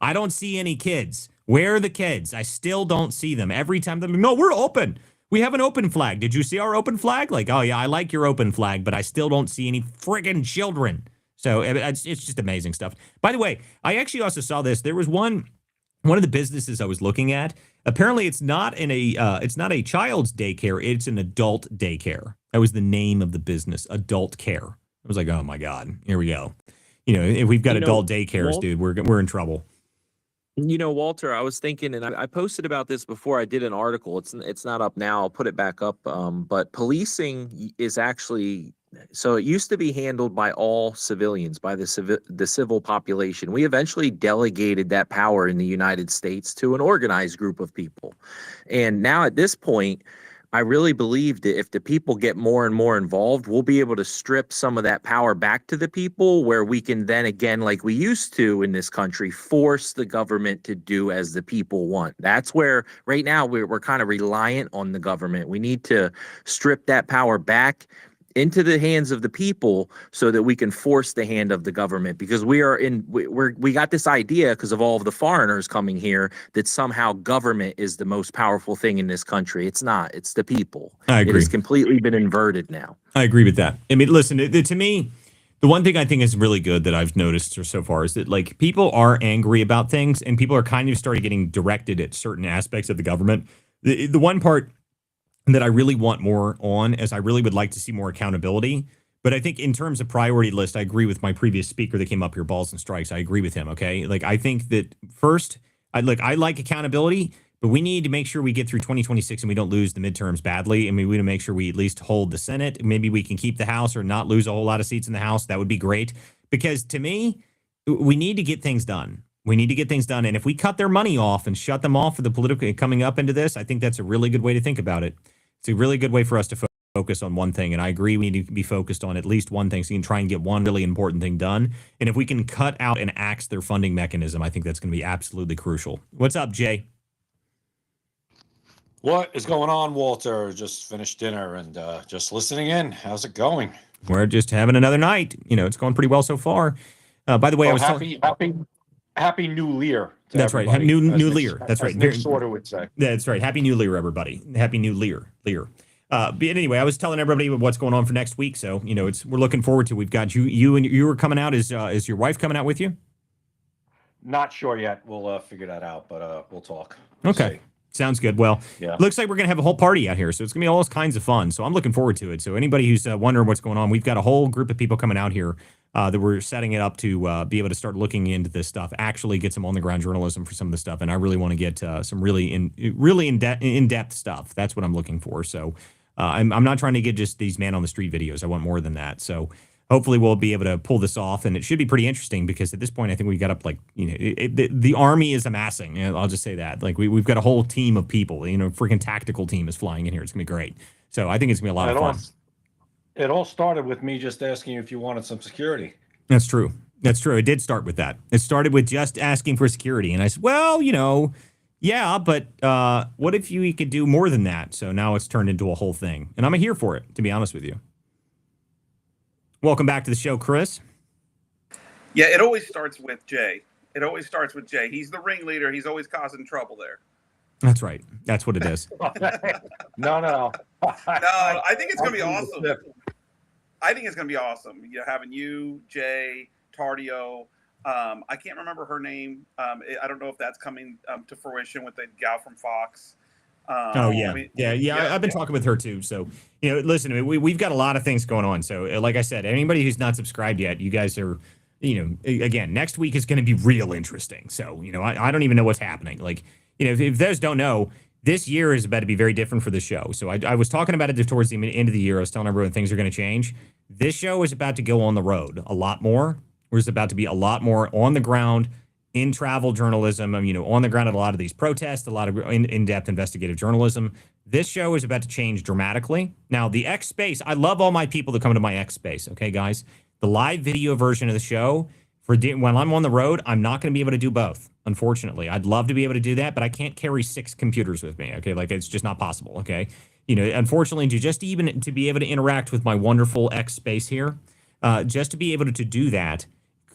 I don't see any kids. Where are the kids? I still don't see them. Every time they're like, no, we're open. We have an open flag. Did you see our open flag? Oh yeah, I like your open flag, but I still don't see any friggin' children. So it's just amazing stuff. By the way, I actually also saw this. There was one of the businesses I was looking at. Apparently, it's not a child's daycare. It's an adult daycare. That was the name of the business, Adult Care. I was like, oh my God, here we go. If we've got adult daycares, dude, we're in trouble. Walter, I was thinking, and I posted about this before I did an article. It's not up now. I'll put it back up. But policing is actually, so it used to be handled by all civilians, by the civil population. We eventually delegated that power in the United States to an organized group of people. And now at this point, I really believe that if the people get more and more involved, we'll be able to strip some of that power back to the people, where we can then again, like we used to in this country, force the government to do as the people want. That's where right now we're kind of reliant on the government. We need to strip that power back into the hands of the people so that we can force the hand of the government, because we got this idea because of all of the foreigners coming here that somehow government is the most powerful thing in this country. It's not. It's the people. I agree. It has completely been inverted now. I agree with that. I mean, listen, to me, the one thing I think is really good that I've noticed so far is that people are angry about things, and people are kind of started getting directed at certain aspects of the government. The one part that I really want more on is I really would like to see more accountability. But I think in terms of priority list, I agree with my previous speaker that came up here, Balls and Strikes. I agree with him. Okay. I think that first, I like accountability, but we need to make sure we get through 2026 and we don't lose the midterms badly. I mean, we need to make sure we at least hold the Senate. Maybe we can keep the House or not lose a whole lot of seats in the House. That would be great, because to me, we need to get things done. We need to get things done. And if we cut their money off and shut them off for the political coming up into this, I think that's a really good way to think about it. It's a really good way for us to focus on one thing. And I agree, we need to be focused on at least one thing so you can try and get one really important thing done. And if we can cut out and axe their funding mechanism, I think that's going to be absolutely crucial. What's up, Jay? What is going on, Walter? Just finished dinner and just listening in. How's it going? We're just having another night. It's going pretty well so far. By the way, I was happy New Year. That's right. Happy New Year. That's right. Nick Sorter would say. That's right. Happy New Year, everybody. Happy New Year. But anyway, I was telling everybody what's going on for next week. So, we're looking forward to. We've got you are coming out. Is your wife coming out with you? Not sure yet. We'll figure that out, but we'll talk. Okay. Sounds good. Well, Yeah. looks like we're going to have a whole party out here. So it's going to be all kinds of fun. So I'm looking forward to it. So anybody who's wondering what's going on, we've got a whole group of people coming out here that we're setting it up to be able to start looking into this stuff, actually get some on-the-ground journalism for some of the stuff. And I really want to get some really in-depth stuff. That's what I'm looking for. So I'm not trying to get just these man-on-the-street videos. I want more than that. So hopefully we'll be able to pull this off, and it should be pretty interesting because at this point I think we got up like the army is amassing. I'll just say that we've got a whole team of people. Freaking tactical team is flying in here. It's gonna be great. So I think it's gonna be a lot of fun. It all started with me just asking you if you wanted some security. That's true. That's true. It did start with that. It started with just asking for security, and I said, well, yeah, but what if we could do more than that? So now it's turned into a whole thing, and I'm here for it, to be honest with you. Welcome back to the show, Chris. Yeah, it always starts with Jay. It always starts with Jay. He's the ringleader. He's always causing trouble there. That's right. That's what it is. No. No, I think it's going to be awesome. I think it's going to be awesome. Having you, Jay, Tardio. I can't remember her name. I don't know if that's coming to fruition with the gal from Fox. Oh yeah, I've been talking with her too. So listen, we've got a lot of things going on. So like I said, anybody who's not subscribed yet, you guys are, again, next week is going to be real interesting. So I don't even know what's happening. If those don't know, this year is about to be very different for the show. So I was talking about it towards the end of the year. I was telling everyone things are going to change. This show is about to go on the road a lot more. There's about to be a lot more on the ground in travel journalism, on the ground at a lot of these protests, a lot of in-depth investigative journalism. This show is about to change dramatically. Now, the X Space, I love all my people that come to my X Space, okay, guys? The live video version of the show, when I'm on the road, I'm not going to be able to do both, unfortunately. I'd love to be able to do that, but I can't carry 6 computers with me, okay? It's just not possible, okay? Unfortunately, to be able to interact with my wonderful X Space here, just to be able to do that,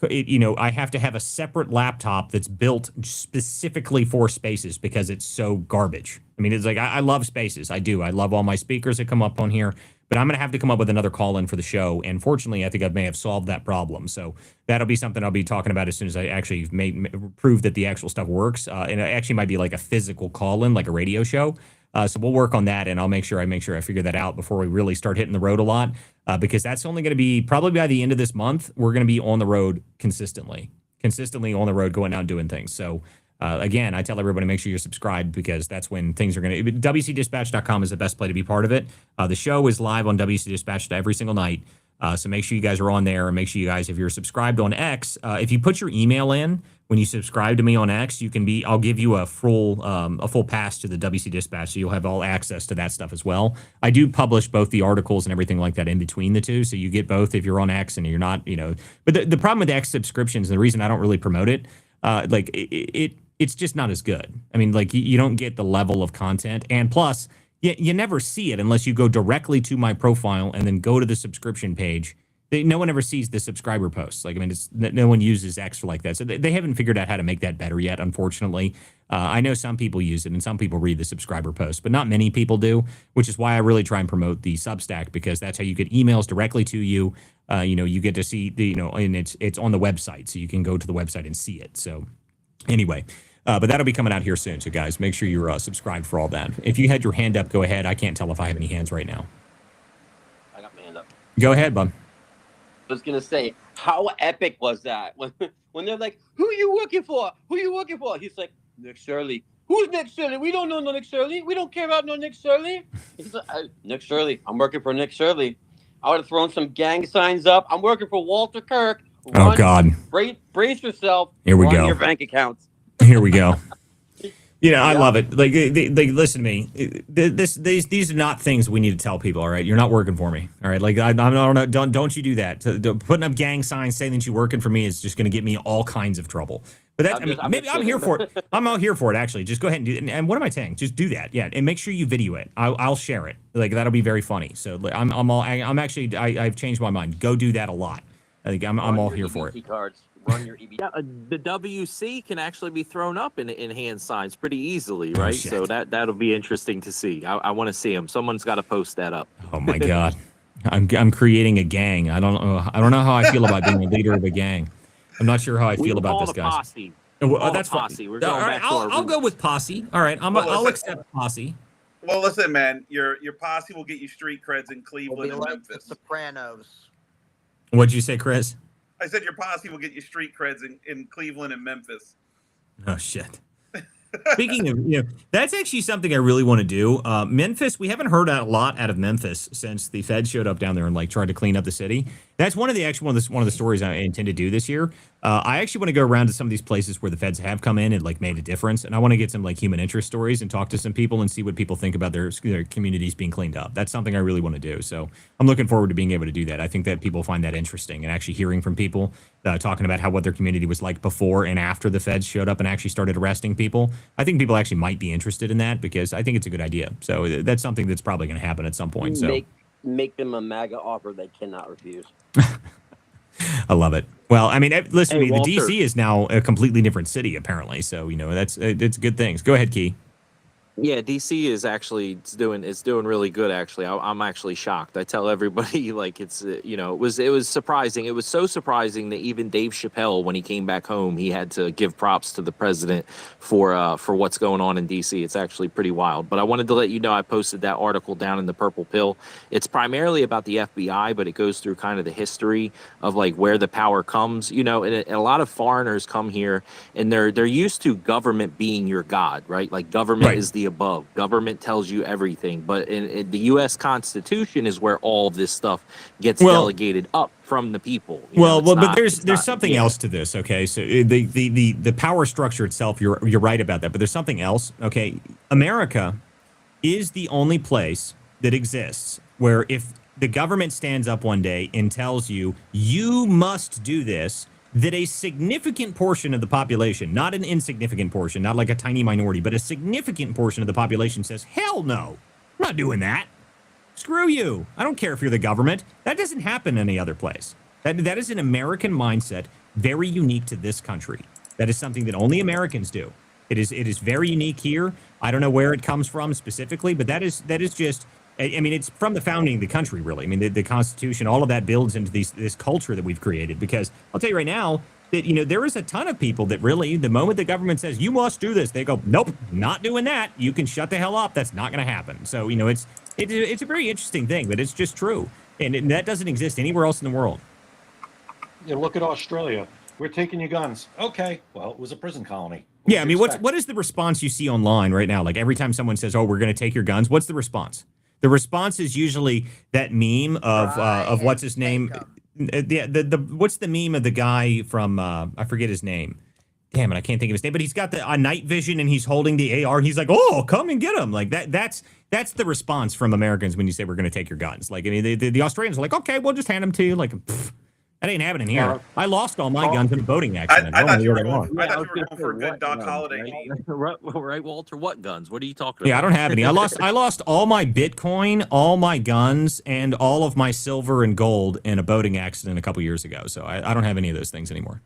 I have to have a separate laptop that's built specifically for Spaces because it's so garbage. It's like I love Spaces. I do. I love all my speakers that come up on here, but I'm going to have to come up with another call-in for the show. And fortunately, I think I may have solved that problem. So that'll be something I'll be talking about as soon as I actually prove that the actual stuff works. And it actually might be like a physical call-in, like a radio show. So we'll work on that, and I'll make sure I figure that out before we really start hitting the road a lot, because that's only going to be probably by the end of this month. We're going to be on the road consistently on the road, going out and doing things. So again, I tell everybody, make sure you're subscribed, because that's when things are going to. WCDispatch.com is the best play to be part of it. The show is live on WC Dispatch every single night. So make sure you guys are on there, and make sure you guys, if you're subscribed on X, if you put your email in when you subscribe to me on X, I'll give you a full pass to the WC Dispatch, so you'll have all access to that stuff as well. I do publish both the articles and everything like that in between the two, so you get both if you're on X and you're not, But the problem with X subscriptions, and the reason I don't really promote it, it's just not as good. You don't get the level of content, and plus, you never see it unless you go directly to my profile and then go to the subscription page. No one ever sees the subscriber posts. No one uses X like that. So they haven't figured out how to make that better yet, unfortunately. I know some people use it and some people read the subscriber posts, but not many people do, which is why I really try and promote the Substack, because that's how you get emails directly to you. You get to see and it's on the website, so you can go to the website and see it. So anyway, but that'll be coming out here soon. So guys, make sure you're subscribed for all that. If you had your hand up, go ahead. I can't tell if I have any hands right now. I got my hand up. Go ahead, bud. I was gonna say, how epic was that when they're like, "Who are you working for? Who are you working for?" He's like, "Nick Shirley." Who's Nick Shirley? We don't know no Nick Shirley. We don't care about no Nick Shirley. He's like, Nick Shirley. I'm working for Nick Shirley. I would have thrown some gang signs up. I'm working for Walter Kirk. Oh God! Brace yourself. Here we go. Your bank accounts. Here we go. I love it. Listen to me. These are not things we need to tell people. All right, you're not working for me. All right, don't you do that. Putting up gang signs saying that you're working for me is just going to get me all kinds of trouble. But I'm here for it. I'm out here for it. Actually, just go ahead and do it. And what am I saying? Just do that. Yeah, and make sure you video it. I'll share it. That'll be very funny. So I've changed my mind. Go do that a lot. I think I'm all here for it. Cards. Run your EB. Yeah, the WC can actually be thrown up in hand signs pretty easily, right? So that'll be interesting to see. I want to see them. Someone's got to post that up. Oh my God, I'm creating a gang. I don't know how I feel about being a leader of a gang. I'm not sure how I feel about this, guys. Well, All the that's fine. posse. We're All going right, back to our I'll go roots. with posse. All right, Well, I'll listen- accept posse. Well, listen, man, your posse will get you street creds in It'll Cleveland be and like Memphis. The Sopranos. What'd you say, Chris? I said your posse will get you street creds in Cleveland and Memphis. Oh shit. Speaking of, that's actually something I really want to do. Memphis, we haven't heard a lot out of Memphis since the Fed showed up down there and like tried to clean up the city. That's one of the stories I intend to do this year. I actually want to go around to some of these places where the Feds have come in and like made a difference, and I want to get some like human interest stories and talk to some people and see what people think about their communities being cleaned up. That's something I really want to do. So I'm looking forward to being able to do that. I think that people find that interesting and actually hearing from people talking about what their community was like before and after the Feds showed up and actually started arresting people. I think people actually might be interested in that because I think it's a good idea. So that's something that's probably going to happen at some point. So make them a MAGA offer they cannot refuse. I love it. Well, I mean, listen, Hey, the Walter. DC is now a completely different city, apparently. So, it's good things. Go ahead, Key. Yeah, DC is actually doing really good. Actually, I'm actually shocked. I tell everybody like it's it was surprising. It was so surprising that even Dave Chappelle, when he came back home, he had to give props to the president for what's going on in DC. It's actually pretty wild. But I wanted to let you know I posted that article down in the Purple Pill. It's primarily about the FBI, but it goes through kind of the history of like where the power comes. And a lot of foreigners come here and they're used to government being your god, right? Like government is the above. Government tells you everything, but in the U.S. Constitution is where all of this stuff gets delegated up from the people. But there's something else to this. Okay, so the power structure itself, you're right about that, but there's something else. Okay, America is the only place that exists where if the government stands up one day and tells you you must do this, that a significant portion of the population, not an insignificant portion, not like a tiny minority, but a significant portion of the population says, hell no, I'm not doing that. Screw you. I don't care if you're the government. That doesn't happen any other place. That is an American mindset, very unique to this country. That is something that only Americans do. It is very unique here. I don't know where it comes from specifically, but that is just, I mean, it's from the founding of the country, really. I mean, the Constitution, all of that builds into this culture that we've created. Because I'll tell you right now that, there is a ton of people that really, the moment the government says, you must do this, they go, nope, not doing that. You can shut the hell up. That's not going to happen. So, it's a very interesting thing, but it's just true. And that doesn't exist anywhere else in the world. Look at Australia. We're taking your guns. Okay. Well, it was a prison colony. Yeah, I mean, what is the response you see online right now? Like every time someone says, oh, we're going to take your guns, what's the response? The response is usually that meme of what's his name? What's the meme of the guy from I forget his name. Damn it, I can't think of his name. But he's got the night vision and he's holding the AR. And he's like, oh, come and get him. Like that's the response from Americans when you say we're going to take your guns. Like I mean, the Australians are like, okay, we'll just hand them to you. Like that ain't happening here. I lost all my guns in a boating accident. I thought you were going for a good Doc Holiday. Right, Walter? What guns? What are you talking about? Yeah, I don't have any. I lost all my Bitcoin, all my guns, and all of my silver and gold in a boating accident a couple years ago. So I don't have any of those things anymore.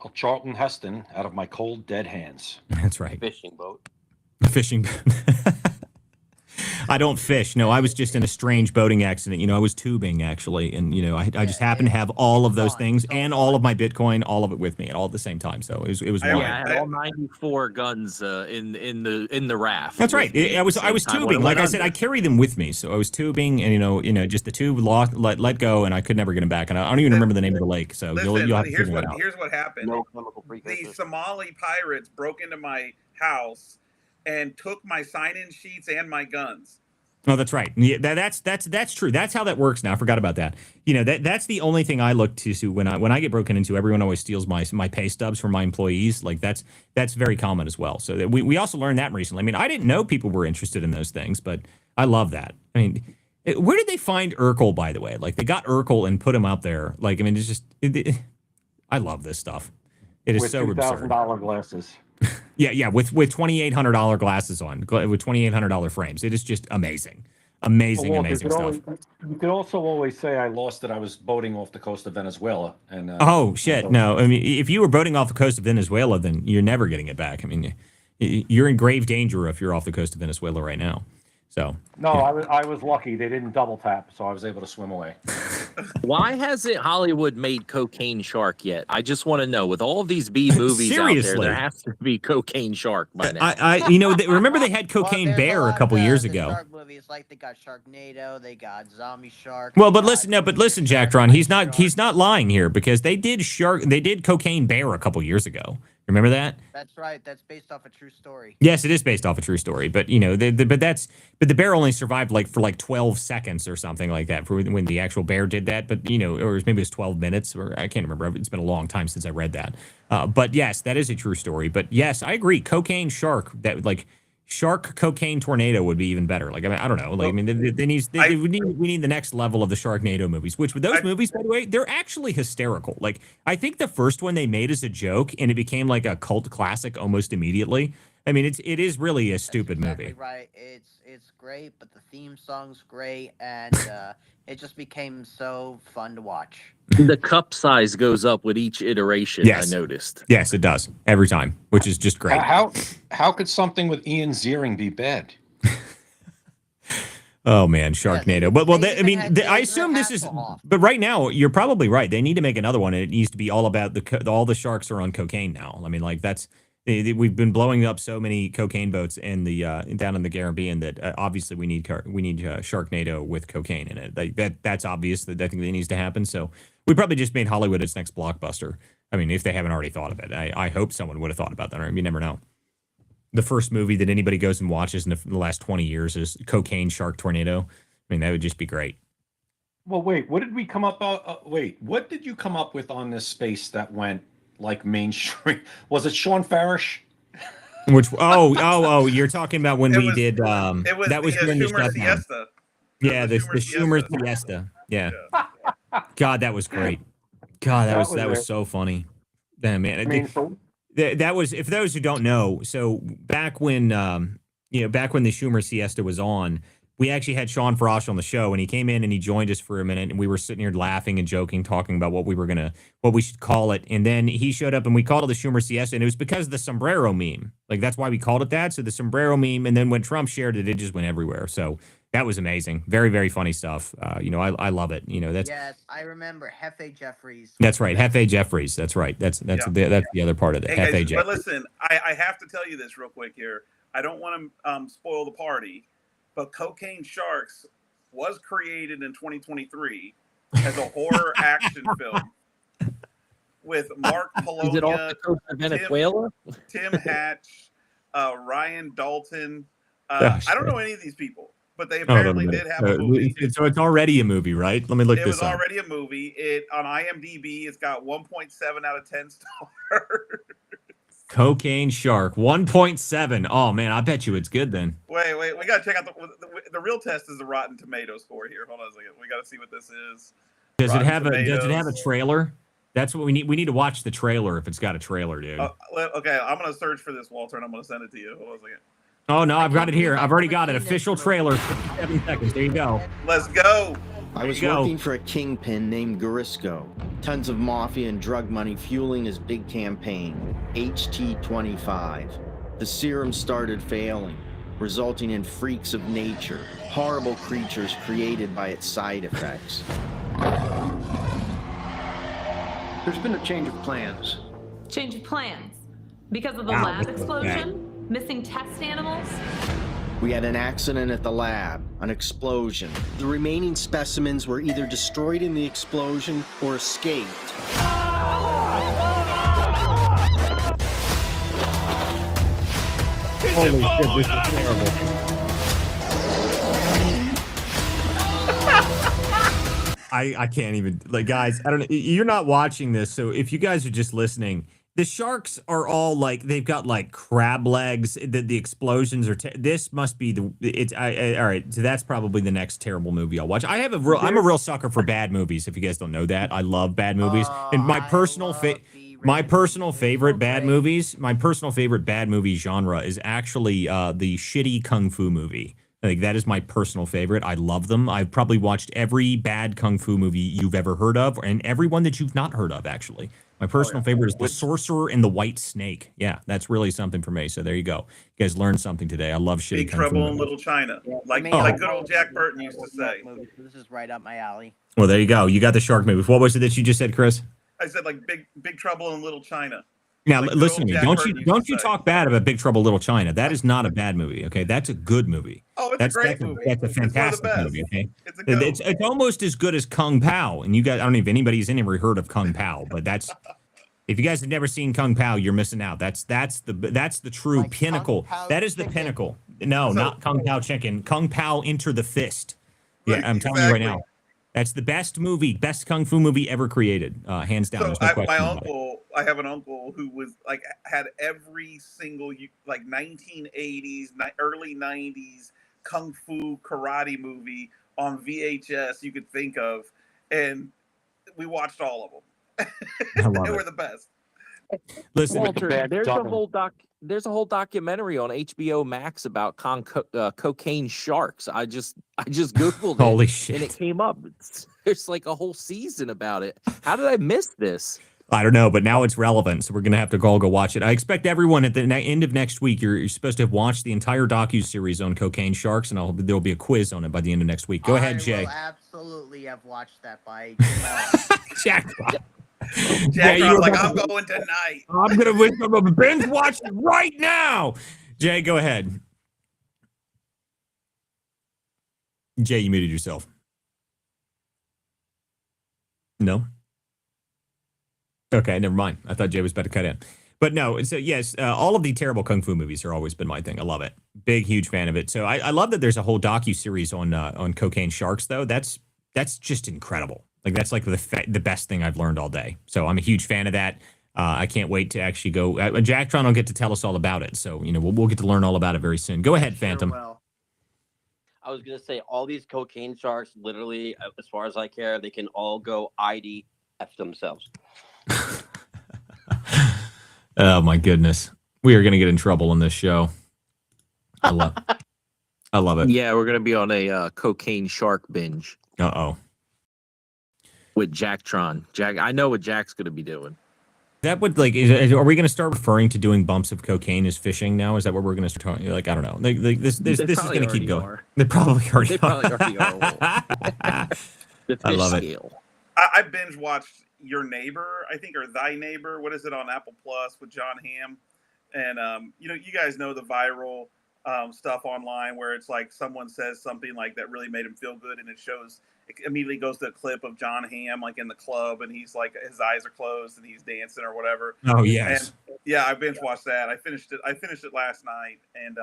Well, Charlton Heston out of my cold, dead hands. That's right. Fishing boat. Fishing boat. I don't fish. No, I was just in a strange boating accident. I was tubing actually. And, I just happened to have all of those things and all of my Bitcoin, all of it with me all at the same time. So it was wild. Yeah, I had all 94 guns in the raft. That's right. I was tubing. Like I said, I carry them with me. So I was tubing and, just the tube let go and I could never get them back. And I don't even remember the name of the lake. So you'll have to figure it out. Here's what happened. No chemical precursor. The Somali pirates broke into my house and took my sign-in sheets and my guns. Oh, that's right. Yeah, that's true. That's how that works now. I forgot about that. That's the only thing I look to when I get broken into. Everyone always steals my pay stubs from my employees. Like that's very common as well. So we also learned that recently. I mean, I didn't know people were interested in those things, but I love that. I mean, where did they find Urkel, by the way? Like they got Urkel and put him up there. Like, I mean, it's just, I love this stuff. It is with so absurd. $2,000 glasses. Yeah, with $2,800 glasses on, with $2,800 frames. It is just amazing. Amazing stuff. You could also always say I lost it. I was boating off the coast of Venezuela. And oh, shit. No, I mean, if you were boating off the coast of Venezuela, then you're never getting it back. I mean, you're in grave danger if you're off the coast of Venezuela right now. So no, yeah. I was lucky. They didn't double tap, so I was able to swim away. Why hasn't Hollywood made Cocaine Shark yet? I just want to know. With all of these B movies out there, Seriously. there has to be Cocaine Shark by now. Remember they had Cocaine Bear a couple years ago. Shark movies, like they got Sharknado, they got Zombie Shark. Well, but listen, Jack Tron, he's not lying here because they did Cocaine Bear a couple years ago. Remember that? That's right. That's based off a true story. Yes, it is based off a true story, but but the bear only survived for 12 seconds or something like that for when the actual bear did that. But or maybe it was 12 minutes, or I can't remember. It's been a long time since I read that. But yes, that is a true story. But yes, I agree. Cocaine Shark, Shark Cocaine Tornado would be even better. I don't know. We need the next level of the Sharknado movies. Which with those movies, by the way, they're actually hysterical. I think the first one they made as a joke, and it became like a cult classic almost immediately. I mean, it is really a stupid movie. Right. It's great, but the theme song's great, and it just became so fun to watch. The cup size goes up with each iteration. Yes. I noticed. Yes, it does every time, which is just great. How could something with Ian Ziering be bad? Oh man, Sharknado. I assume this is. But right now, you're probably right. They need to make another one, and it needs to be all about all the sharks are on cocaine now. I mean, that's. We've been blowing up so many cocaine boats in the down in the Caribbean that obviously we need Sharknado with cocaine in it. That's obvious that I think that needs to happen. So we probably just made Hollywood its next blockbuster. I mean, if they haven't already thought of it, I hope someone would have thought about that. You never know. The first movie that anybody goes and watches in the last 20 years is Cocaine Shark Tornado. I mean, that would just be great. Well, wait, what did we come up? What did you come up with on this space that went mainstream? Was it Sean Farish? Which you're talking about when we did that was during the shutdown. Siesta. Yeah, the Schumer Siesta. Yeah. God, that was great. God, that was so funny. Damn, man. That was, if those who don't know, so back when the Schumer Siesta was on, we actually had Sean Frosh on the show, and he came in and he joined us for a minute, and we were sitting here laughing and joking, talking about what we should call it. And then he showed up and we called it the Schumer Siesta, and it was because of the sombrero meme. That's why we called it that. So the sombrero meme, and then when Trump shared it, it just went everywhere. So that was amazing. Very, very funny stuff. I love it. Yes, I remember Hefe Jeffries. That's right. Hefe Jeffries. That's right. That's the other part of it. Hey Hefe guys, Jeffries. but listen, I have to tell you this real quick here. I don't want to spoil the party, but Cocaine Sharks was created in 2023 as a horror action film with Mark Polonia, Is it off the coast of Venezuela? Tim Hatch, Ryan Dalton. Oh, I don't know any of these people, but they apparently did have a movie. So it's already a movie, right? Let me look this up. It was already a movie. It on IMDb, it's got 1.7 out of 10 stars. Cocaine Shark, 1.7. Oh man, I bet you it's good then. Wait, we gotta check out the real test is the Rotten Tomato score here. Hold on a second. We gotta see what this is. Does it have a trailer? That's what we need. We need to watch the trailer if it's got a trailer, dude. Okay, I'm gonna search for this, Walter, and I'm gonna send it to you. Hold on a second. Oh no, I've got it here. I've already got it. Official trailer. 7 seconds. There you go. Let's go. I was working for a kingpin named Garisco. Tons of mafia and drug money fueling his big campaign, HT25. The serum started failing, resulting in freaks of nature, horrible creatures created by its side effects. There's been a change of plans. Change of plans? Because of the Wow, lab look at explosion? Missing test animals? We had an accident at the lab, an explosion. The remaining specimens were either destroyed in the explosion or escaped. Holy shit, this is terrible. I can't even, guys, I don't know. You're not watching this, so if you guys are just listening, the sharks are all they've got crab legs. The explosions are. This must be all right. So that's probably the next terrible movie I'll watch. I'm a real sucker for bad movies. If you guys don't know that, I love bad movies. And my personal favorite bad movies. My personal favorite bad movie genre is actually the shitty kung fu movie. Like, that is my personal favorite. I love them. I've probably watched every bad kung fu movie you've ever heard of, and every one that you've not heard of, actually. My personal favorite is The Sorcerer and the White Snake. Yeah, that's really something for me. So there you go. You guys learned something today. I love shitty Big kung fu Trouble in movies. Little China, like good old Jack Burton used to say. Movie, so this is right up my alley. Well, there you go. You got the shark movie. What was it that you just said, Chris? I said like Big Trouble in Little China. Now, Like listen to good me. old Jack Don't Burton you used to don't you say. talk bad about Big Trouble Little China. That is not a bad movie. Okay, that's a good movie. Oh, it's a great movie. That's a It's one of the fantastic best. movie. Okay, It's a good it's almost as good as Kung Pao. And you guys, I don't know if anybody's ever heard of Kung Pao, but that's if you guys have never seen Kung Pao, you're missing out. That's the true Like pinnacle. Kung Pao That is the Chicken. pinnacle. No, So- not Kung Pao Chicken. Kung Pao Enter the Fist. Yeah, Right, I'm telling you right exactly. now. That's the best movie, best kung fu movie ever created, hands down. So There's no question my about it. uncle, I have an uncle who was like had every single like 1980s, early 90s kung fu karate movie on VHS you could think of, and we watched all of them. I love They it. were the best. Listen, Walter, there's a whole documentary on HBO Max about cocaine sharks. I just googled it. Holy And shit. it came up. There's like a whole season about it. How did I miss this? I don't know, but now it's relevant, so we're gonna have to all go watch it. I expect everyone at the end of next week. You're supposed to have watched the entire docu-series on cocaine sharks, and there'll be a quiz on it by the end of next week. Go ahead, Jay. I will absolutely have watched that by Jack. Jack you was were like, about I'm to- going tonight. I'm gonna binge watch it right now. Jay, go ahead. Jay, you muted yourself. No. Okay, never mind. I thought Jay was about to cut in. But no, so yes, all of the terrible kung fu movies have always been my thing. I love it. Big, huge fan of it. So I love that there's a whole docu-series on cocaine sharks, though. That's just incredible. Like, that's like the best thing I've learned all day. So I'm a huge fan of that. I can't wait to actually go. Jacktron will get to tell us all about it. So, we'll get to learn all about it very soon. Go ahead, Phantom. I was gonna say all these cocaine sharks, literally, as far as I care, they can all go IDF themselves. Oh my goodness. We are going to get in trouble on this show. I love it. Yeah, we're gonna be on a cocaine shark binge Uh-oh. with Jacktron. I know what Jack's gonna be doing. That would are we going to start referring to doing bumps of cocaine as fishing now? Is that what we're going to start talking? Like, I don't know. This is going to keep going. They probably already are. The I fish love it. scale. I binge watched Your Neighbor, I think, or Thy Neighbor. What is it on Apple Plus with John Hamm? And you guys know the viral stuff online where it's like someone says something like that really made him feel good, and it immediately goes to a clip of John Hamm like in the club, and he's like his eyes are closed and he's dancing or whatever. Oh, yes. And yeah, I binge watched that. I finished it last night, and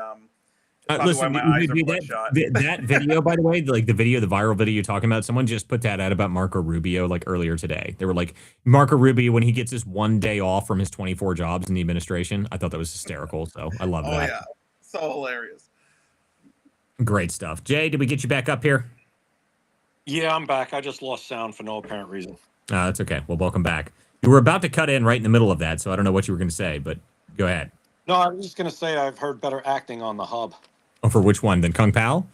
probably Listen, why my eyes are dude, bloodshot. that video, by the way, like the viral video you're talking about, someone just put that out about Marco Rubio like earlier today. They were like, Marco Rubio, when he gets his one day off from his 24 jobs in the administration. I thought that was hysterical. So I love Oh that. yeah, so hilarious. Great stuff. Jay, did we get you back up here? Yeah, I'm back. I just lost sound for no apparent reason. That's okay. Well, welcome back. You were about to cut in right in the middle of that, so I don't know what you were going to say, but go ahead. No, I was just going to say I've heard better acting on the hub. Oh, for which one? Than Kung Pao?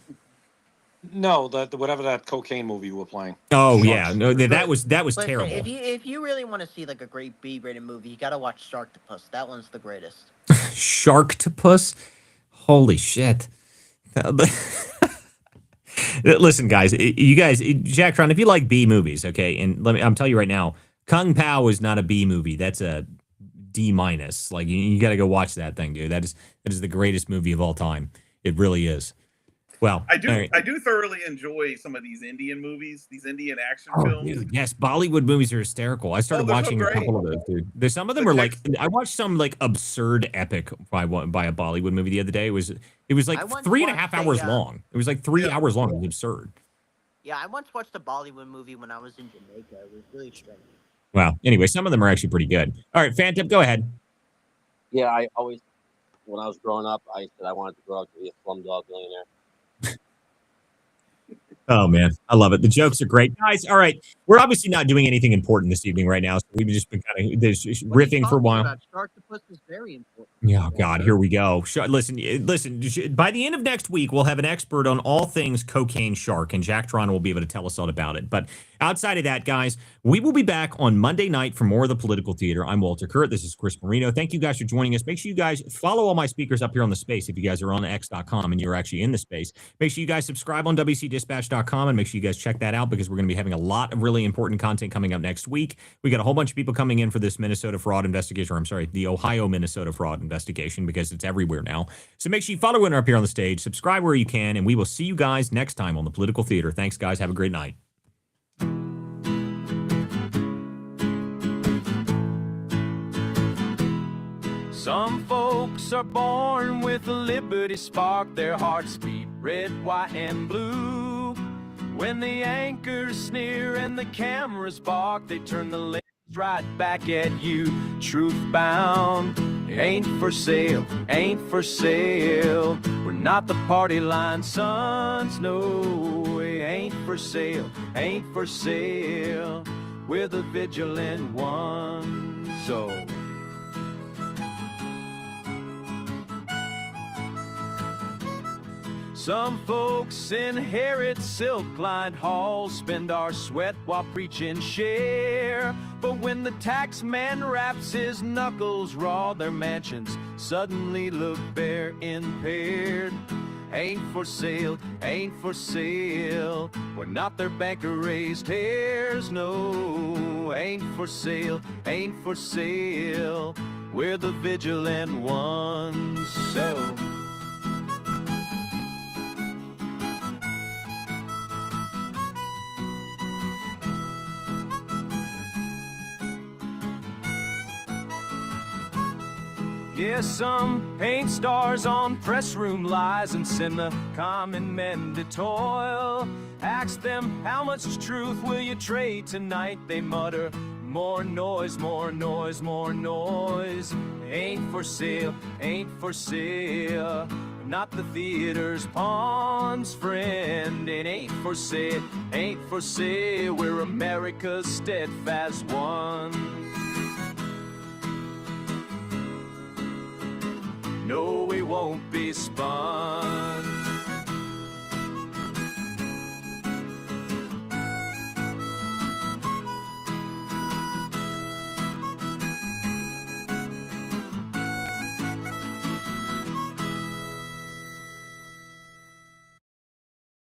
No, the whatever that cocaine movie you were playing. Oh, yeah. No, that was Listen, terrible. If you really want to see like a great B-rated movie, you got to watch Sharktopus. That one's the greatest. Sharktopus? Holy shit. Listen, guys, you guys, Jacktron, if you like B movies, okay, and I'm telling you right now, Kung Pao is not a B movie. That's a D minus. Like, you got to go watch that thing, dude. That is the greatest movie of all time. It really is. Well, I do all right. I do thoroughly enjoy some of these Indian movies, these Indian action Oh, films. dude, yes, Bollywood movies are hysterical. I started they're so watching a great. couple of those, dude. There's some of them The were like, I watched some like absurd epic by a Bollywood movie the other day. It was like I once 3.5 watched hours a, long. It was like 3 hours long. It was absurd. Yeah, I once watched a Bollywood movie when I was in Jamaica. It was really strange. Wow. Anyway, some of them are actually pretty good. All right, Phantom, go ahead. Yeah, I always, when I was growing up, I said I wanted to grow up to be a slumdog millionaire. Oh, man. I love it. The jokes are great. Guys, all right. We're obviously not doing anything important this evening right now, so we've just been kind of riffing for a while. Sharktopus is very important. Oh God, here we go. Listen. By the end of next week, we'll have an expert on all things cocaine shark, and Jack Toronto will be able to tell us all about it. But outside of that, guys, we will be back on Monday night for more of the Political Theater. I'm Walter Kurt. This is Chris Marino. Thank you guys for joining us. Make sure you guys follow all my speakers up here on the space. If you guys are on X.com and you're actually in the space, make sure you guys subscribe on WCDispatch.com and make sure you guys check that out because we're going to be having a lot of really important content coming up next week. We got a whole bunch of people coming in for this Minnesota fraud investigation, or I'm sorry, the Ohio-Minnesota fraud investigation because it's everywhere now. So make sure you follow in up here on the stage, subscribe where you can, and we will see you guys next time on the Political Theater. Thanks, guys. Have a great night. Some folks are born with a liberty spark. Their hearts beat red, white, and blue. When the anchors sneer and the cameras bark, they turn the lens right back at you. Truth bound, ain't for sale, ain't for sale. We're not the party line sons, no, it ain't for sale, ain't for sale. We're the vigilant ones, so some folks inherit silk-lined halls, spend our sweat while preaching share. But when the tax man wraps his knuckles raw, their mansions suddenly look bare, impaired. Ain't for sale, ain't for sale. We're not their banker-raised hairs, no. Ain't for sale, ain't for sale. We're the vigilant ones, so yeah, some paint stars on press room lies and send the common men to toil. Ask them, how much truth will you trade tonight? They mutter, more noise, more noise, more noise. Ain't for sale, ain't for sale. Not the theater's pawns, friend. It ain't for sale, ain't for sale. We're America's steadfast one. No, we won't be spun.